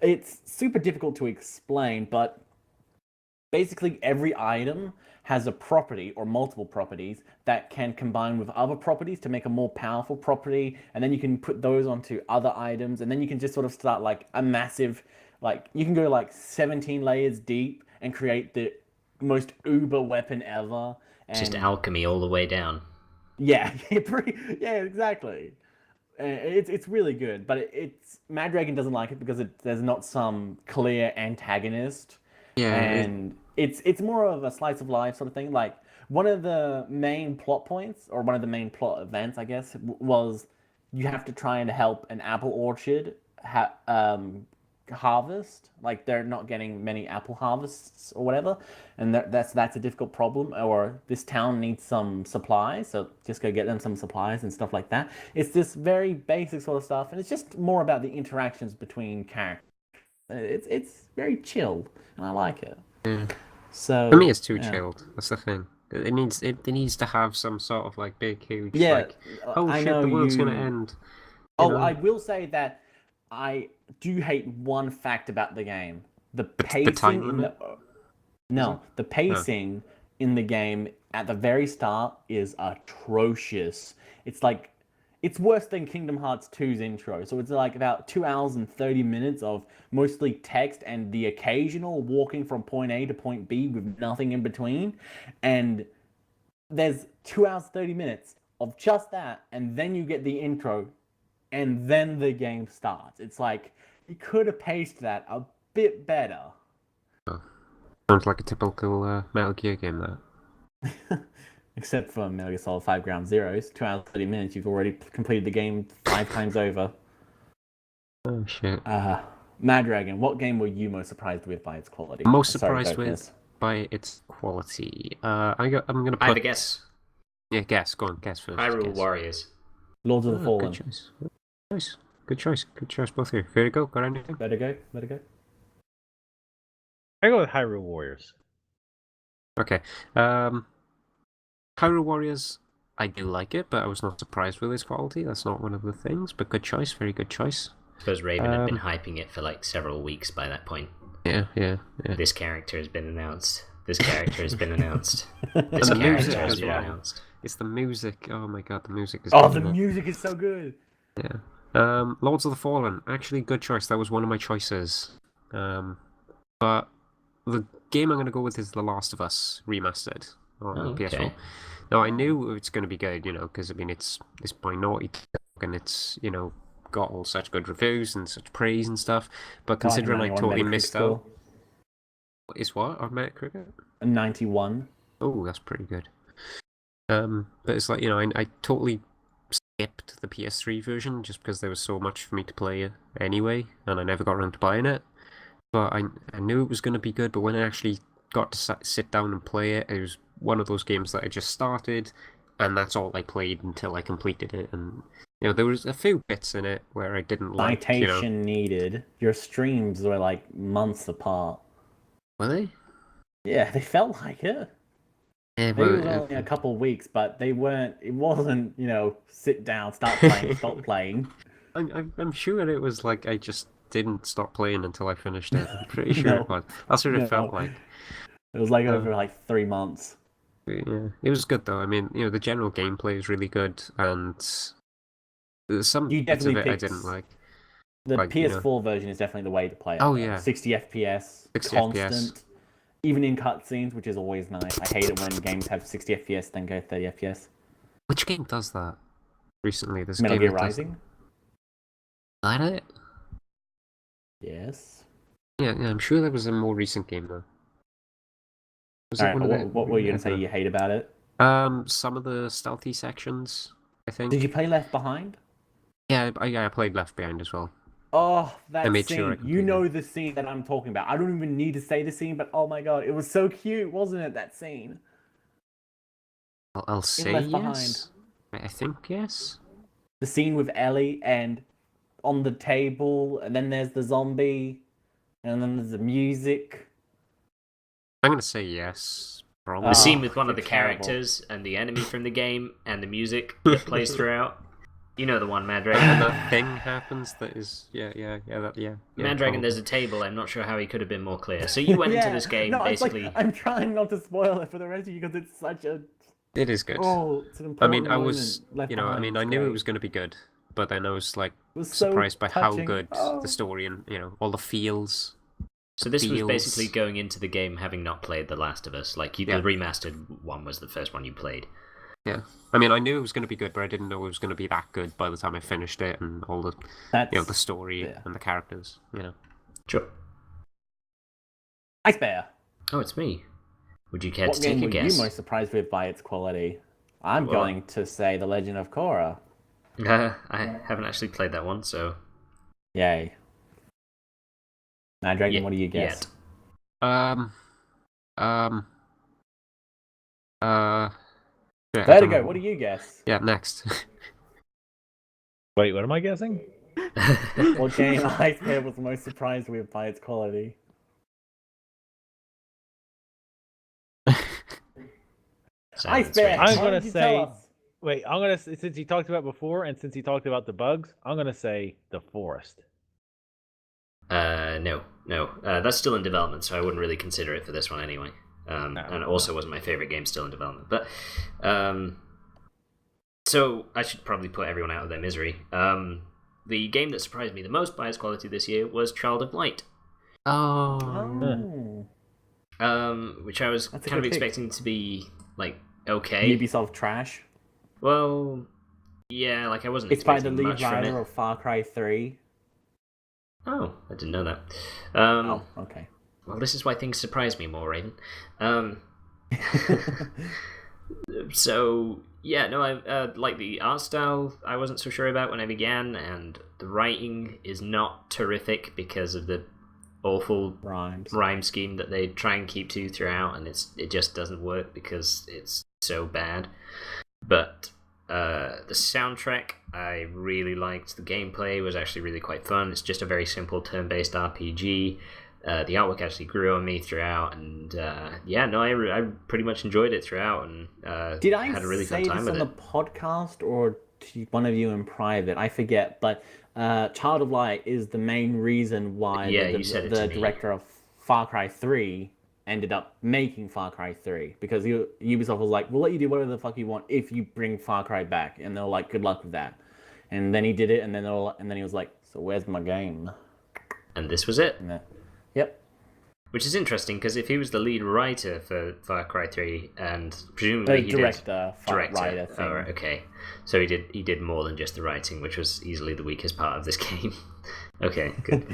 It's super difficult to explain, but basically every item has a property or multiple properties that can combine with other properties to make a more powerful property, and then you can put those onto other items, and then you can just sort of start like a massive, like you can go like 17 layers deep and create the most uber weapon ever. And Just alchemy all the way down. yeah, yeah, exactly. It's really good, but it's Mad Dragon doesn't like it because there's not some clear antagonist, Yeah, and it's more of a slice of life sort of thing. Like one of the main plot points, or one of the main plot events, I guess, was you have to try and help an apple orchard harvest. Like they're not getting many apple harvests or whatever, and that's a difficult problem. Or this town needs some supplies, so just go get them some supplies and stuff like that. It's this very basic sort of stuff, and it's just more about the interactions between characters. It's very chilled, and I like it. yeah. So For me, it's too yeah. chilled. That's the thing. It needs to have some sort of like big, huge, Yeah, like, oh I shit, know the world's you. gonna end. Oh, know? I will say that I do hate one fact about the game: the pacing time in limit? no, the pacing in the game at the very start is atrocious. It's like it's worse than Kingdom Hearts 2's intro. So it's like about 2 hours and 30 minutes of mostly text and the occasional walking from point A to point B with nothing in between. And there's 2 hours 30 minutes of just that, and then you get the intro, and then the game starts. It's like you could have paced that a bit better. Sounds like a typical Metal Gear game. That. Except for Metal Gear Solid 5 Ground Zeroes, 2 hours 30 minutes, you've already completed the game 5 times over. Oh shit. Mad Dragon, what game were you most surprised with by its quality? Most Sorry, surprised Focus. with by its quality. I'm gonna put. I have a guess. Yeah, guess. Go on, guess first. Hyrule guess. Warriors. Lords of the Oh, Fallen. good choice. Nice. Good choice. Good choice, both here. Here you go. Got anything? Let it go. Let it go. I go with Hyrule Warriors. Okay. Hyrule Warriors. I do like it, but I was not surprised with its quality. That's not one of the things. But good choice. Very good choice. I suppose Raven had been hyping it for like several weeks by that point. Yeah. This character has been announced. This character has been announced. This the character music has as been well. announced. It's the music. Oh my god, the music is. Oh, the good. music is so good. Yeah. Lords of the Fallen. Actually, good choice. That was one of my choices. But the game I'm going to go with is The Last of Us remastered on PS4. Okay. Now I knew it's going to be good, because I mean it's by Naughty Dog and it's got all such good reviews and such praise and stuff. But considering I 91 totally Metacritic missed score. out, is what on Metacritic? 91. Oh, that's pretty good. But it's like I totally skipped the PS3 version just because there was so much for me to play anyway, and I never got around to buying it. But I knew it was going to be good, but when I actually got to sit down and play it, it was one of those games that I just started, and that's all I played until I completed it. And there was a few bits in it where I didn't like. Citation needed. Your streams were like months apart. Were they? Yeah, they felt like it. Yeah, Maybe it was only a couple weeks, but they weren't. It wasn't, sit down, start playing, stop playing. I'm sure it was like I just didn't stop playing until I finished it. I'm pretty sure No. it was. That's what it felt No. like. It was like over like 3 months. Yeah, it was good though. I mean, the general gameplay is really good, and some You bits of definitely it I picked didn't like. The Like, PS4 version is definitely the way to play it. Oh, though. yeah. 60 FPS, 60 constant, FPS. even in cutscenes, which is always nice. I hate it when games have 60 FPS then go 30 FPS. Which game does that? Recently, there's a Metal game Gear that does Rising? that. Is that it? Yes. Yeah, I'm sure there was a more recent game though. Was All it right, one of the? what were you gonna say you hate about it? Some of the stealthy sections, I think. Did you play Left Behind? Yeah, I played Left Behind as well. Oh, I that made sure I scene. You completed. know the scene that I'm talking about. I don't even need to say the scene, but oh my god, it was so cute, wasn't it, that scene? I'll say Left yes. I think yes. The scene with Ellie and on the table, and then there's the zombie, and then there's the music. I'm gonna say yes. Probably. The scene Oh, with one of the you're terrible. characters and the enemy from the game and the music that plays throughout. You know the one, And Mandragon. that thing happens that is yeah. Mandragon, there's a table. I'm not sure how he could have been more clear. So you went into this game no, it's basically. like, I'm trying not to spoil it for the rest of you because it's such a It is good. it's an I important mean, I moment. was, Left I Behind I is knew it great. was going to be good, but then I was like It was so surprised by how touching. good Oh. the story and all the feels. So this was feels- basically going into the game having not played The Last of Us. Like Yeah. the remastered one was the first one you played. Yeah, I mean, I knew it was going to be good, but I didn't know it was going to be that good by the time I finished it and all the That's the story yeah. and the characters. Sure. Ice Bear. Oh, it's me. Would you care What to game take a were guess? you most surprised with by its quality? I'm Well, going to say The Legend of Korra. I haven't actually played that one, so Yay. Mandragon, Ye- what do you guess? yet. Yeah, I don't Vertigo, know. what do you guess? Yeah, next. Wait, what am I guessing? What game Ice Bear was most surprised with by its quality? Ice Bear, I'm why gonna don't you tell say- us? Wait, I'm gonna since he talked about before, and since he talked about the bugs, I'm gonna say the forest. No. That's still in development, so I wouldn't really consider it for this one anyway. And it also wasn't my favorite game still in development. But so I should probably put everyone out of their misery. The game that surprised me the most by its quality this year was Child of Light, Oh. which I was That's a kind of good pick. expecting to be like okay. Ubisoft trash. Well, yeah, like I wasn't. It's by the expecting lead much from writer it. of Far Cry 3. Oh, I didn't know that. Oh, okay. Well, this is why things surprise me more, Raven. So yeah, no, I like the art style. I wasn't so sure about when I began, and the writing is not terrific because of the awful Rhymes. rhyme scheme that they try and keep to throughout, and it just doesn't work because it's so bad. But the soundtrack I really liked. The gameplay was actually really quite fun. It's just a very simple turn-based RPG. The artwork actually grew on me throughout, and I pretty much enjoyed it throughout, and Did I had a really say fun time this with on it. the podcast or to one of you in private? I forget, but Child of Light is the main reason why Yeah, you said it the to me. director of Far Cry 3 ended up making Far Cry 3 because Ubisoft was like, we'll let you do whatever the fuck you want if you bring Far Cry back, and they're like, good luck with that. And then he did it, and then he was like, so where's my game? And this was it. And then, yep. Which is interesting because if he was the lead writer for Far Cry 3, and The presumably he director, did director. writer thing. Oh, right, okay. So he did more than just the writing, which was easily the weakest part of this game. Okay, good.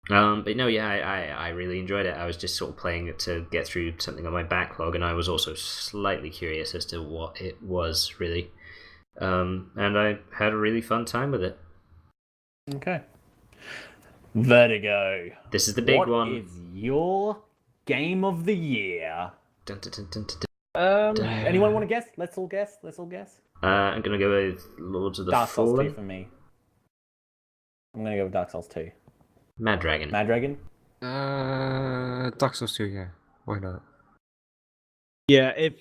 But no, yeah, I really enjoyed it. I was just sort of playing it to get through something on my backlog, and I was also slightly curious as to what it was really. And I had a really fun time with it. Okay. Vertigo. This is the big What one. is your game of the year? Dun, dun, dun, dun, dun, dun. Anyone want to guess? Let's all guess. I'm gonna go with Lords of the Dark Souls 2 Fallen. for me. I'm gonna go with Dark Souls 2. Mad Dragon. Mad Dragon? Dark Souls 2, yeah. Why not? Yeah, if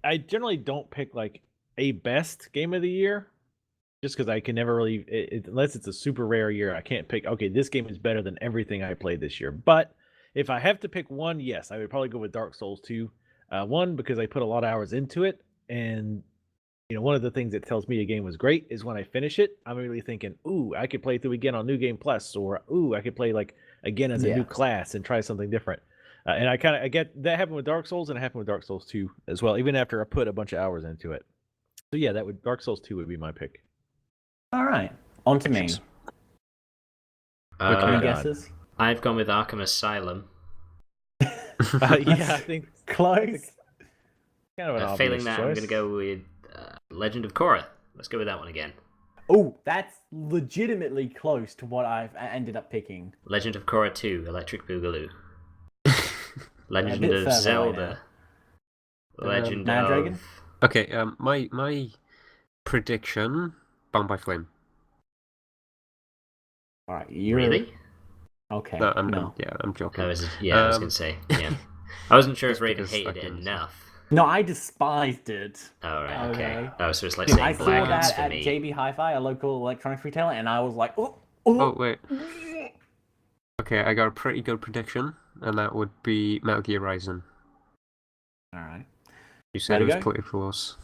I generally don't pick like a best game of the year, just because I can never really, unless it's a super rare year, I can't pick. Okay, this game is better than everything I played this year. But if I have to pick one, yes, I would probably go with Dark Souls 2. One, because I put a lot of hours into it, and one of the things that tells me a game was great is when I finish it, I'm really thinking, ooh, I could play through again on New Game Plus, or ooh, I could play like again as a new class and try something different. And I get that happened with Dark Souls, and it happened with Dark Souls 2 as well, even after I put a bunch of hours into it. So yeah, Dark Souls 2 would be my pick. Alright. On to me. Yes. Any Uh, guesses? I've gone with Arkham Asylum. Yeah, I think Close. kind of an obvious Failing that, I'm choice. going to go with Legend of Korra. Let's go with that one again. Oh, that's legitimately close to what I've ended up picking. Legend of Korra 2, Electric Boogaloo. Legend bit of further away Zelda. now. Legend Mad of... Dragon? Okay, my prediction: Bound by Flame. All right, you're Really? okay. No, No, I'm joking. I was going to say, yeah. I wasn't sure if Just Raven because hated it fucking- enough. no, I despised it. Oh, right, okay. Okay. Oh, so it's like Dude, saying I saw blackouts that for at me. JB Hi-Fi, a local electronics retailer, and I was like, Oh oh. wait. Okay, I got a pretty good prediction, and that would be Metal Gear Rising. All right. You said it was Vertigo? pretty close.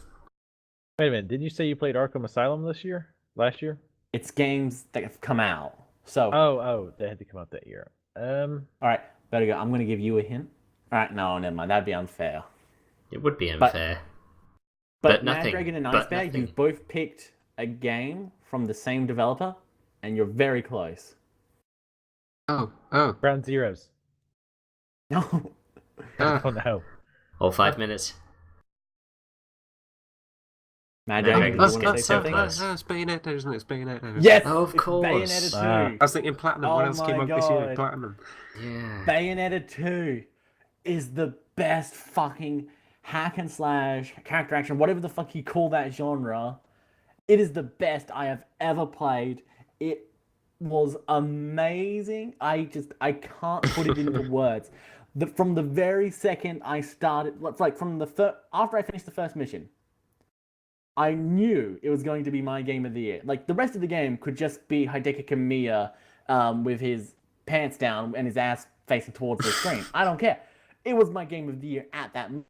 Wait a minute, didn't you say you played Arkham Asylum last year? It's games that have come out. So, Oh, they had to come out that year. all right, Vertigo, I'm going to give you a hint. All right, no, never mind. That'd be unfair. It would be unfair. But But Mad nothing, Dragon and but Ice Bear, nothing. you've both picked a game from the same developer, and you're very close. Oh, Ground Zeroes. No. I don't know. All 5 minutes. Mad Mad Dragon, Dragon's do you want to getting say so something? close. It's Bayonetta, isn't it? It's Bayonetta. Yes! Oh, of it's course. Bayonetta 2. Ah. I was thinking Platinum. Oh What else came my out this year? God. Platinum. Yeah. Bayonetta 2 is the best fucking hack and slash, character action, whatever the fuck you call that genre. It is the best I have ever played. It was amazing. I can't put it into words. From the very second I started, it's like from after I finished the first mission, I knew it was going to be my game of the year. Like, the rest of the game could just be Hideki Kamiya with his pants down and his ass facing towards the screen. I don't care. It was my game of the year at that moment.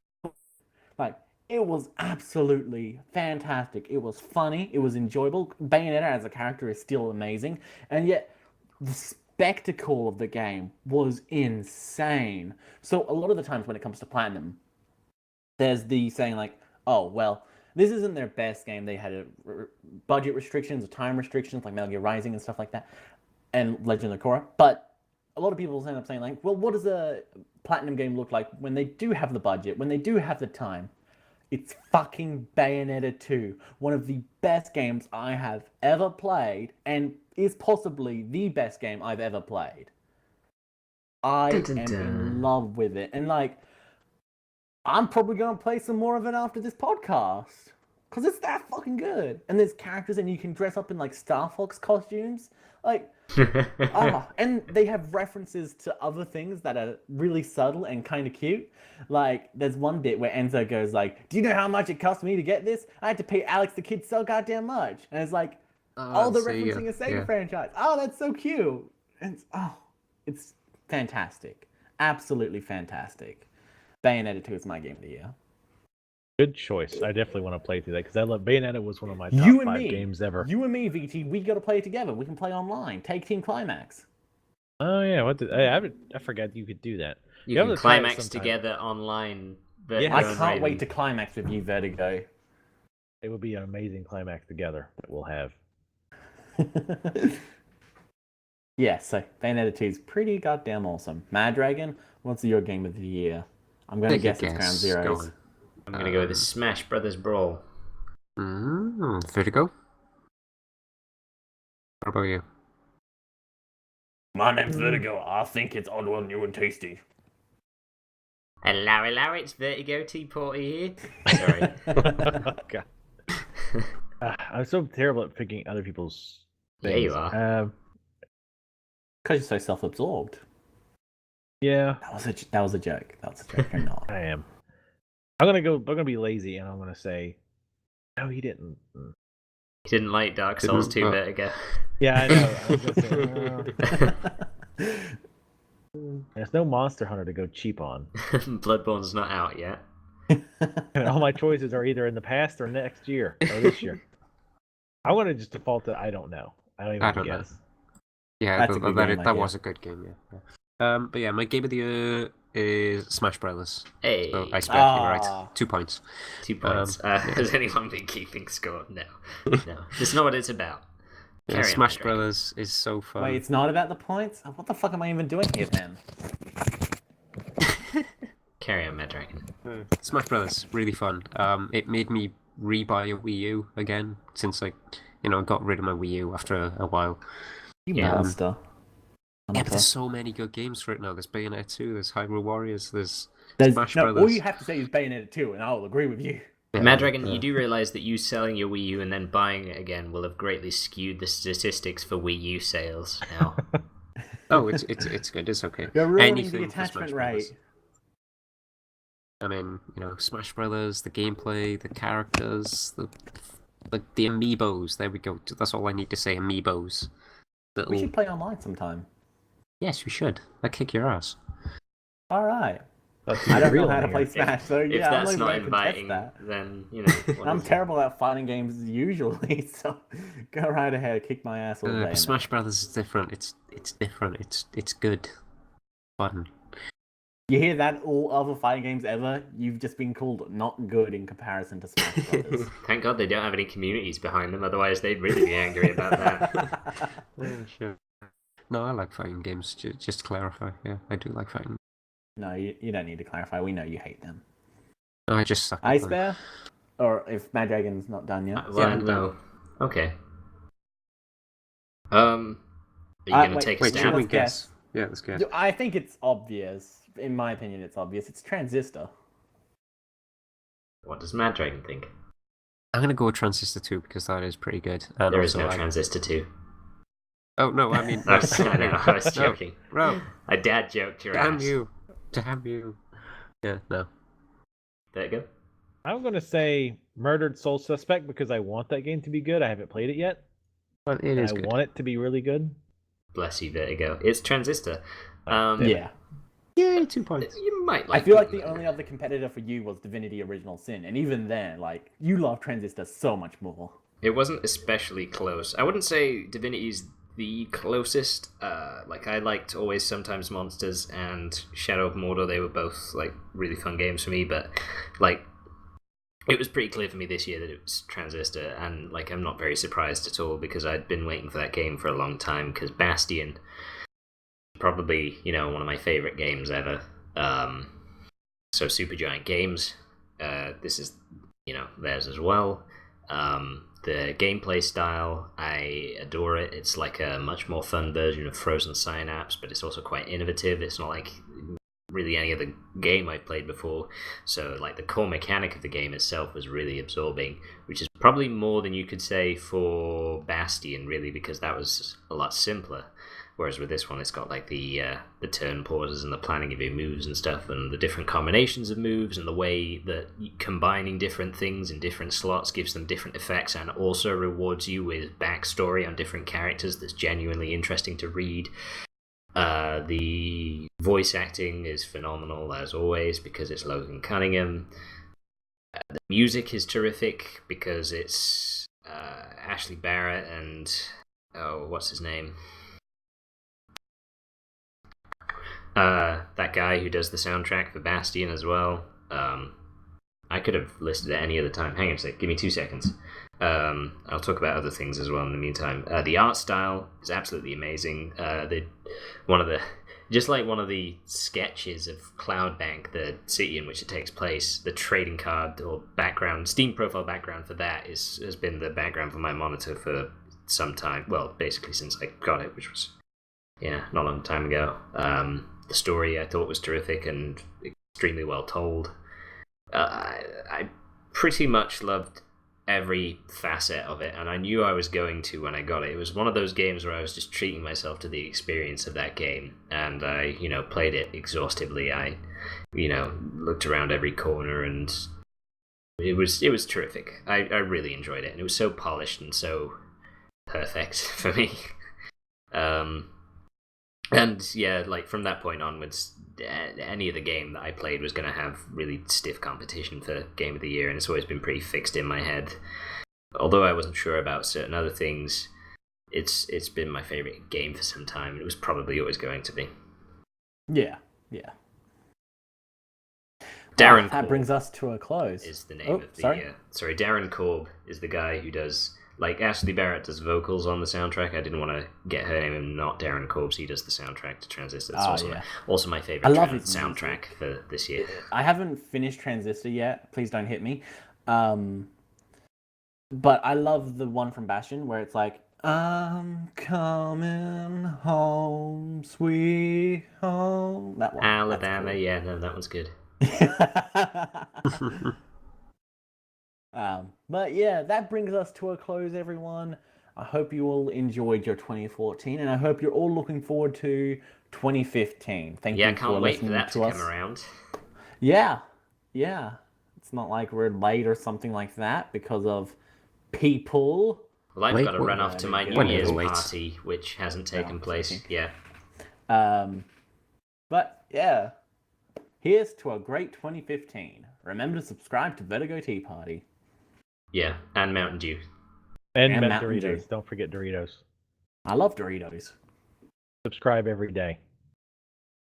Like, it was absolutely fantastic. It was funny. It was enjoyable. Bayonetta as a character is still amazing. And yet, the spectacle of the game was insane. So, a lot of the times when it comes to Platinum, there's the saying like, oh, well, this isn't their best game. They had budget restrictions or time restrictions like Metal Gear Rising and stuff like that, and Legend of Korra. But a lot of people end up saying like, well, what does a Platinum game look like when they do have the budget, when they do have the time? It's fucking Bayonetta 2, one of the best games I have ever played, and is possibly the best game I've ever played. I am in love with it, and like, I'm probably going to play some more of it after this podcast. Because it's that fucking good. And there's characters and you can dress up in like Star Fox costumes. Like, and they have references to other things that are really subtle and kind of cute. Like, there's one bit where Enzo goes like, do you know how much it cost me to get this? I had to pay Alex the Kid so goddamn much. And it's like, oh, they're referencing a Sega franchise. Oh, that's so cute. And it's fantastic. Absolutely fantastic. Bayonetta 2 is my game of the year. Good choice. I definitely want to play through that because I love Bayonetta was one of my top You and 5 me. games ever. You and me, VT, we got to play it together. We can play online. Take Team Climax. Oh yeah, I forgot you could do that. You have can to try it climax sometime. together online. Yeah. I can't wait to climax with you, Vertigo. It would be an amazing climax together that we'll have. Yeah, so Bayonetta 2 is pretty goddamn awesome. Mad Dragon, what's your game of the year? I'm going to guess it's Ground Go Zeroes. on. I'm going to go with the Smash Brothers Brawl. Vertigo. What about you? My name's Vertigo. I think it's odd, well, new and tasty. Hello, it's Vertigo T-Porty here. Sorry. God. I'm so terrible at picking other people's Yeah, things. you are. Because you're so self-absorbed. Yeah, That was a joke. That was a joke. You're not. I am. I'm gonna be lazy and I'm gonna say, no, he didn't. You didn't like Dark Souls 2 Vertigo. Yeah, I know. I was gonna say, there's no Monster Hunter to go cheap on. Bloodborne's not out yet. And all my choices are either in the past or next year or this year. I want to just default to I don't know. I don't even I don't know. guess. Yeah, That's a good game, that yeah. was a good game. Yeah. But yeah, my game of the year is Smash Brothers. Hey, So I expect you right. Ah. 2 points. 2 points. Has anyone been keeping score? No. No. It's not what it's about. Yeah, Carry on, Smash Dragon. Brothers is so fun. Wait, it's not about the points? What the fuck am I even doing here then? Carry on, Mad Dragon. Smash Brothers, really fun. It made me re-buy a Wii U again since I got rid of my Wii U after a while. You Yeah. monster. Yeah, but there's so many good games for it now. There's Bayonetta 2, there's Hyrule Warriors, there's Smash No, Brothers. all you have to say is Bayonetta 2, and I'll agree with you. Yeah, Mad Dragon, yeah. you do realize that you selling your Wii U and then buying it again will have greatly skewed the statistics for Wii U sales now. Oh, it's good. It's okay. You're ruining the Anything for attachment Smash Brothers. rate. I mean, Smash Brothers, the gameplay, the characters, the amiibos. There we go. That's all I need to say. Amiibos. Little... We should play online sometime. Yes, we should. I'd kick your ass. Alright. That's I don't real know how to in play here. Smash, so If yeah, I'm that's not not even gonna contest inviting, that. then, what I'm is it? terrible at fighting games usually, so go right ahead, kick my ass all day. But Smash Brothers is different. It's different. It's good. Fun. You hear that? All other fighting games ever, you've just been called not good in comparison to Smash Brothers. Thank God they don't have any communities behind them, otherwise they'd really be angry about that. Yeah, sure. No, I like fighting games. Just to clarify, yeah, I do like fighting. No, you don't need to clarify. We know you hate them. No, I just suck. at Ice them. Bear? Or if Mad Dragon's not done yet. Well, Yeah, no. Okay. Are you gonna wait, take a Wait, stab? should we Let's guess. guess? Yeah, let's guess. I think it's obvious. In my opinion, it's obvious. It's Transistor. What does Mad Dragon think? I'm gonna go with Transistor 2 because that is pretty good. And There is also no I- Transistor 2. Oh no, I mean, I know, I was No, joking. bro, I dad joked your damn ass. you, damn you. Yeah, no. There you go. I'm gonna say Murdered Soul Suspect because I want that game to be good. I haven't played it yet. But it And is I good. want it to be really good. Bless you, Vertigo. It's Transistor. Yeah. Yay, 2 points. You might I like feel like it. the only other competitor for you was Divinity Original Sin. And even then, like, you love Transistor so much more. It wasn't especially close. I wouldn't say Divinity's the closest. I liked Always Sometimes Monsters and Shadow of Mordor. They were both like really fun games for me, but like it was pretty clear for me this year that it was Transistor, and like I'm not very surprised at all because I'd been waiting for that game for a long time. Because Bastion, probably one of my favorite games ever. So Supergiant Games, this is theirs as well. The gameplay style, I adore it. It's like a much more fun version of Frozen Synapse, but it's also quite innovative. It's not like really any other game I've played before. So like the core mechanic of the game itself was really absorbing, which is probably more than you could say for Bastion, really, because that was a lot simpler. Whereas with this one, it's got like the turn pauses and the planning of your moves and stuff, and the different combinations of moves, and the way that combining different things in different slots gives them different effects, and also rewards you with backstory on different characters that's genuinely interesting to read. The voice acting is phenomenal as always because it's Logan Cunningham. The music is terrific because it's Ashley Barrett and what's his name? That guy who does the soundtrack for Bastion as well. I could have listed it any other time. Hang on a sec, give me 2 seconds. I'll talk about other things as well in the meantime. The art style is absolutely amazing. One of the sketches of Cloudbank, the city in which it takes place, the trading card or background, Steam profile background for that has been the background for my monitor for some time. Well, basically since I got it, which was not a long time ago. The story I thought was terrific and extremely well told. I pretty much loved every facet of it, and I knew I was going to when I got it. It was one of those games where I was just treating myself to the experience of that game, and I, played it exhaustively. I, looked around every corner, and it was terrific. I really enjoyed it, and it was so polished and so perfect for me. And yeah, like from that point onwards, any other game that I played was going to have really stiff competition for Game of the Year, and it's always been pretty fixed in my head. Although I wasn't sure about certain other things, it's been my favorite game for some time, and it was probably always going to be. Yeah. Darren That Korb brings us to a close. is the name of the... sorry? Darren Korb is the guy who does like Ashley Barrett does vocals on the soundtrack. I didn't want to get her name and not Darren Corbs. He does the soundtrack to Transistor. That's also my favorite I love his soundtrack for this year. I haven't finished Transistor yet. Please don't hit me. But I love the one from Bastion where it's like, I'm coming home, sweet home. That one. Alabama, yeah, no, that one's good. But yeah, that brings us to a close, everyone. I hope you all enjoyed your 2014, and I hope you're all looking forward to 2015. Thank you Yeah, for can't wait for listening that to us. come around. Yeah. It's not like we're late or something like that because of people. Well, I've Wait, got to what? run off to my New When Year's is late? party, which hasn't taken place. joking. Yeah. But yeah, here's to a great 2015. Remember to subscribe to Vertigo Tea Party. Yeah, and Mountain Dew. And And Met Mountain Doritos. Dew. Don't forget Doritos. I love Doritos. Subscribe every day.